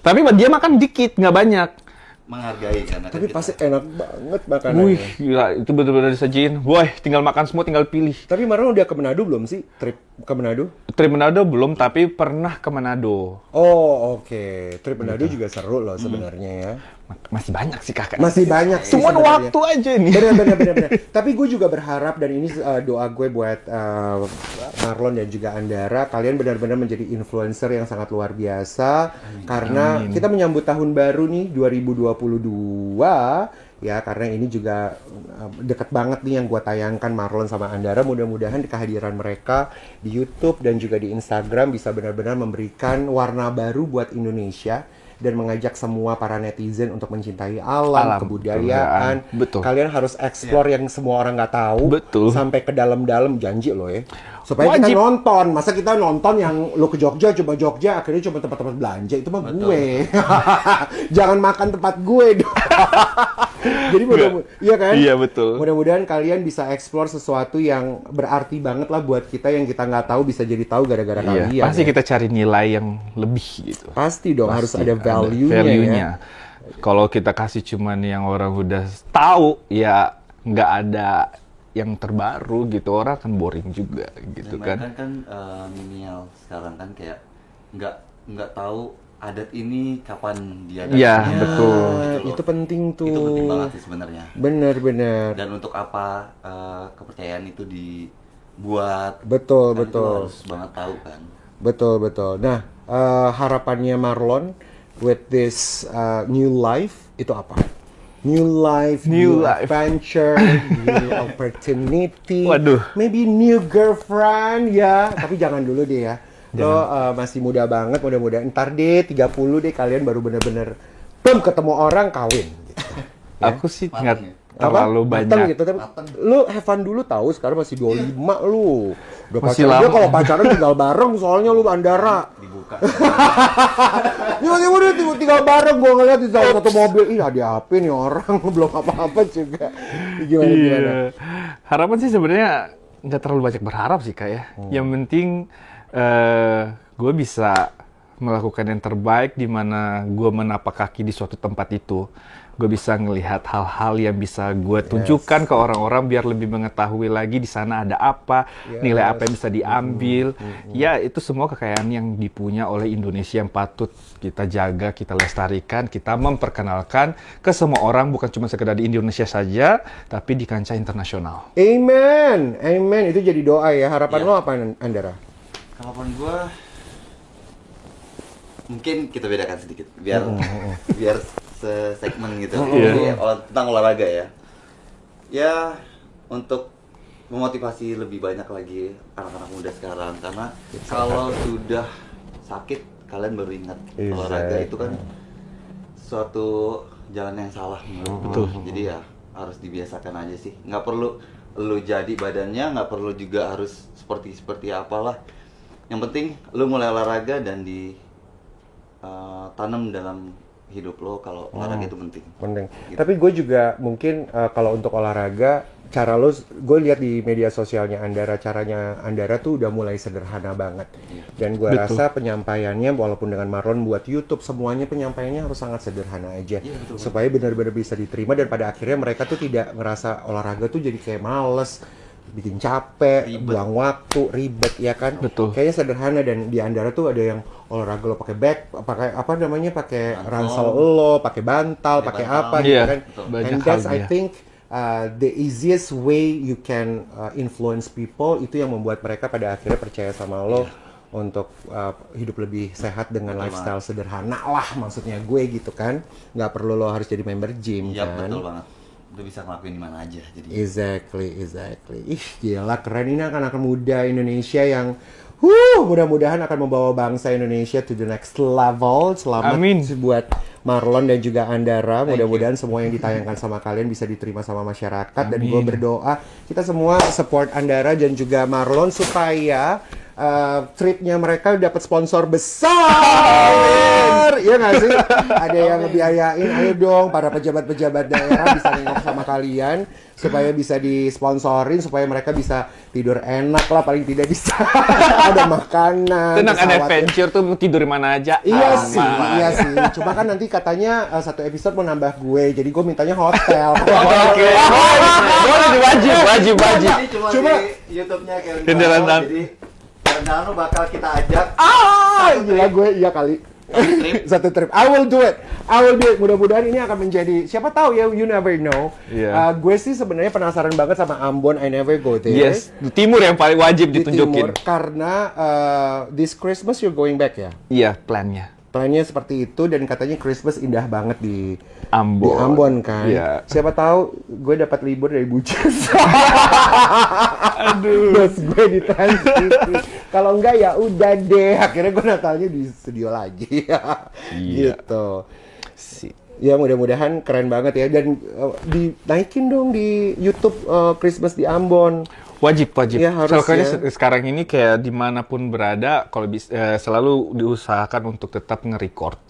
Tapi dia makan dikit, nggak banyak. menghargai karena Tapi kita. pasti enak banget makanannya. Wih, gila, itu bener-bener disajiin. Woi, tinggal makan semua, tinggal pilih. Tapi Marlon udah ke Manado belum sih? Trip ke Manado? Trip Manado belum, tapi pernah ke Manado. Oh, oke. Trip Manado juga seru loh sebenarnya ya. Masih banyak sih kakak. Masih banyak sih Cuma sebenarnya. waktu aja nih. Bener. Tapi gue juga berharap, dan ini doa gue buat Marlon dan juga Andara, kalian benar-benar menjadi influencer yang sangat luar biasa. Karena kita menyambut tahun baru nih 2022 ya, karena ini juga deket banget nih yang gue tayangkan Marlon sama Andara. Mudah-mudahan kehadiran mereka di YouTube dan juga di Instagram bisa benar-benar memberikan warna baru buat Indonesia dan mengajak semua para netizen untuk mencintai alam, kebudayaan. Betul. Kalian harus explore yang semua orang nggak tahu. Betul. Sampai ke dalam-dalam, janji loh ya. Supaya kita nonton. Masa kita nonton yang lo ke Jogja, coba Jogja, akhirnya cuma tempat-tempat belanja. Itu mah gue. Jangan makan tempat gue dong. Jadi iya kan? Iya, betul. Mudah-mudahan kalian bisa explore sesuatu yang berarti banget lah buat kita, yang kita nggak tahu bisa jadi tahu gara-gara kalian. Pasti ya. kita cari nilai yang lebih gitu. Pasti dong, harus ada value-nya. Value-nya. Kalau kita kasih cuman yang orang udah tahu, ya nggak ada yang terbaru gitu, orang akan boring juga gitu Dan kan. kan milenial sekarang kan kayak nggak tahu adat ini kapan dia Iya, datangnya, betul. gitu loh. Itu penting tuh. Itu penting banget sih sebenarnya. Bener. Dan untuk apa kepercayaan itu dibuat? Betul. Kan itu harus banget tahu kan. Betul. Nah, harapannya Marlon with this new life itu apa? New life, new adventure, new opportunity. Waduh. Maybe new girlfriend ya. Tapi jangan dulu deh ya. Lo masih muda banget, mudah-mudahan ntar deh 30 deh kalian baru bener-bener ketemu orang kawin gitu. Aku sih nggak Mateng ya? terlalu Mateng banyak. gitu, tapi lu have fun dulu tahu, sekarang masih 25 lu. Udah Masih pacaran, lama. dia kalau pacaran tinggal bareng soalnya lu Andara. Dibuka. Tiba-tiba dia tinggal bareng, gua ngeliat di dalam satu mobil. Ih, ada apa nih orang, belum apa-apa juga. Gimana? Iya. Harapan sih sebenarnya nggak terlalu banyak berharap sih Kak ya. Yang penting gue bisa melakukan yang terbaik di mana gue menapak kaki di suatu tempat itu. Gue bisa ngelihat hal-hal yang bisa gue tunjukkan ke orang-orang biar lebih mengetahui lagi di sana ada apa, nilai apa yang bisa diambil. Ya, itu semua kekayaan yang dipunya oleh Indonesia yang patut kita jaga, kita lestarikan, kita memperkenalkan ke semua orang, bukan cuma sekedar di Indonesia saja, tapi di kancah internasional. Amen. Itu jadi doa ya. Harapan Iya. lo apa, Andara? Harapan gue mungkin kita bedakan sedikit biar segmen gitu. Jadi tentang olahraga ya. Ya, untuk memotivasi lebih banyak lagi anak-anak muda sekarang, karena kalau sudah sakit kalian baru ingat Exactly. olahraga itu kan suatu jalan yang salah menurut gue. Jadi ya harus dibiasakan aja sih, nggak perlu lu jadi badannya, nggak perlu juga harus seperti apalah, yang penting lu mulai olahraga dan tanam dalam hidup lo kalau olahraga itu penting. Gitu. Tapi gue juga mungkin kalau untuk olahraga, cara lo, gue lihat di media sosialnya Andara, caranya Andara tuh udah mulai sederhana banget. Dan gue rasa penyampaiannya walaupun dengan Marlon buat YouTube, semuanya penyampaiannya harus sangat sederhana aja. Supaya benar-benar bisa diterima dan pada akhirnya mereka tuh tidak ngerasa olahraga tuh jadi kayak males, bikin capek, buang waktu, ribet, ya kan? Betul. Kayaknya sederhana. Dan di Andara tuh ada yang olahraga lo pakai pakai apa namanya, pakai ransel lo, pakai bantal, pakai apa gitu kan? Banyak And that's hal, I think the easiest way you can influence people, itu yang membuat mereka pada akhirnya percaya sama lo untuk hidup lebih sehat dengan lifestyle sederhana lah, maksudnya gue gitu kan? Nggak perlu lo harus jadi member gym kan? Betul banget. Udah bisa ngelakuin di mana aja jadi. Exactly. Ih, gila, keren ini anak-anak muda Indonesia yang mudah-mudahan akan membawa bangsa Indonesia to the next level. Selamat buat Marlon dan juga Andara. Mudah-mudahan semua yang ditayangkan sama kalian bisa diterima sama masyarakat. Dan gue berdoa kita semua support Andara dan juga Marlon supaya tripnya mereka dapat sponsor besar. Iya nggak sih? Ada yang ngebiayain, ayo dong para pejabat-pejabat daerah bisa nengok sama kalian supaya bisa disponsorin, supaya mereka bisa tidur enak lah, paling tidak bisa ada makanan. Tenang, ada adventure tuh tidur di mana aja. Iya sih. Cuma kan nanti katanya satu episode mau nambah gue, jadi gue mintanya hotel. Oke. Wajib. Cuma di YouTube-nya Kevin Kendaraan. Dalam, jadi Kevin lo bakal kita ajak. Gila gue, iya kali. Satu trip. I will do it. Mudah-mudahan ini akan menjadi, siapa tahu ya, you never know. Gue sih sebenarnya penasaran banget sama Ambon. I never go there. Yes, di timur yang paling wajib ditunjukin. Karena this Christmas you're going back ya? Iya, plannya Seperti itu, dan katanya Christmas indah banget di Ambon. Di Ambon kan. Iya. Siapa tahu gue dapat libur dari Bujas. Aduh. Bos gue di Trans TV. Kalau enggak ya udah deh. Akhirnya gue Natalnya di studio lagi. Gitu. Ya mudah-mudahan keren banget ya, dan dinaikin dong di YouTube Christmas di Ambon. Wajib. Ya, harus Soalnya sekarang ini kayak dimanapun berada, kalau selalu diusahakan untuk tetap nge-record.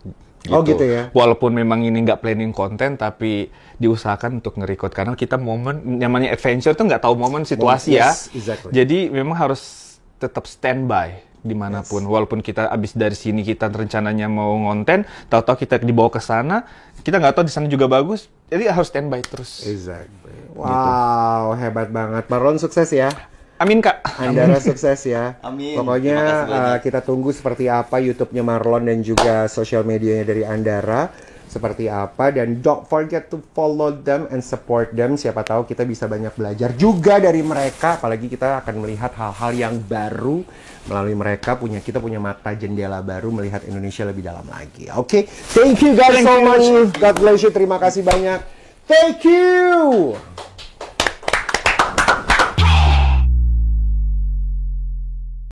Gitu. Oh gitu ya. Walaupun memang ini nggak planning konten, tapi diusahakan untuk nge-record karena kita momen namanya adventure tuh nggak tahu momen situasi ya. Exactly. Jadi memang harus tetap standby dimanapun. Walaupun kita abis dari sini kita rencananya mau ngonten, tahu-tahu kita dibawa ke sana, kita nggak tahu di sana juga bagus. Jadi harus standby terus. Exactly. Wow, hebat banget. Marlon sukses ya. Amin Kak. Andara sukses ya. Amin. Pokoknya Terima kasih banyak. kita tunggu seperti apa YouTube-nya Marlon dan juga sosial medianya dari Andara seperti apa, dan don't forget to follow them and support them. Siapa tahu kita bisa banyak belajar juga dari mereka, apalagi kita akan melihat hal-hal yang baru melalui mereka. Kita punya mata jendela baru melihat Indonesia lebih dalam lagi. Oke, thank you guys so much. God bless you. Terima kasih banyak. Thank you.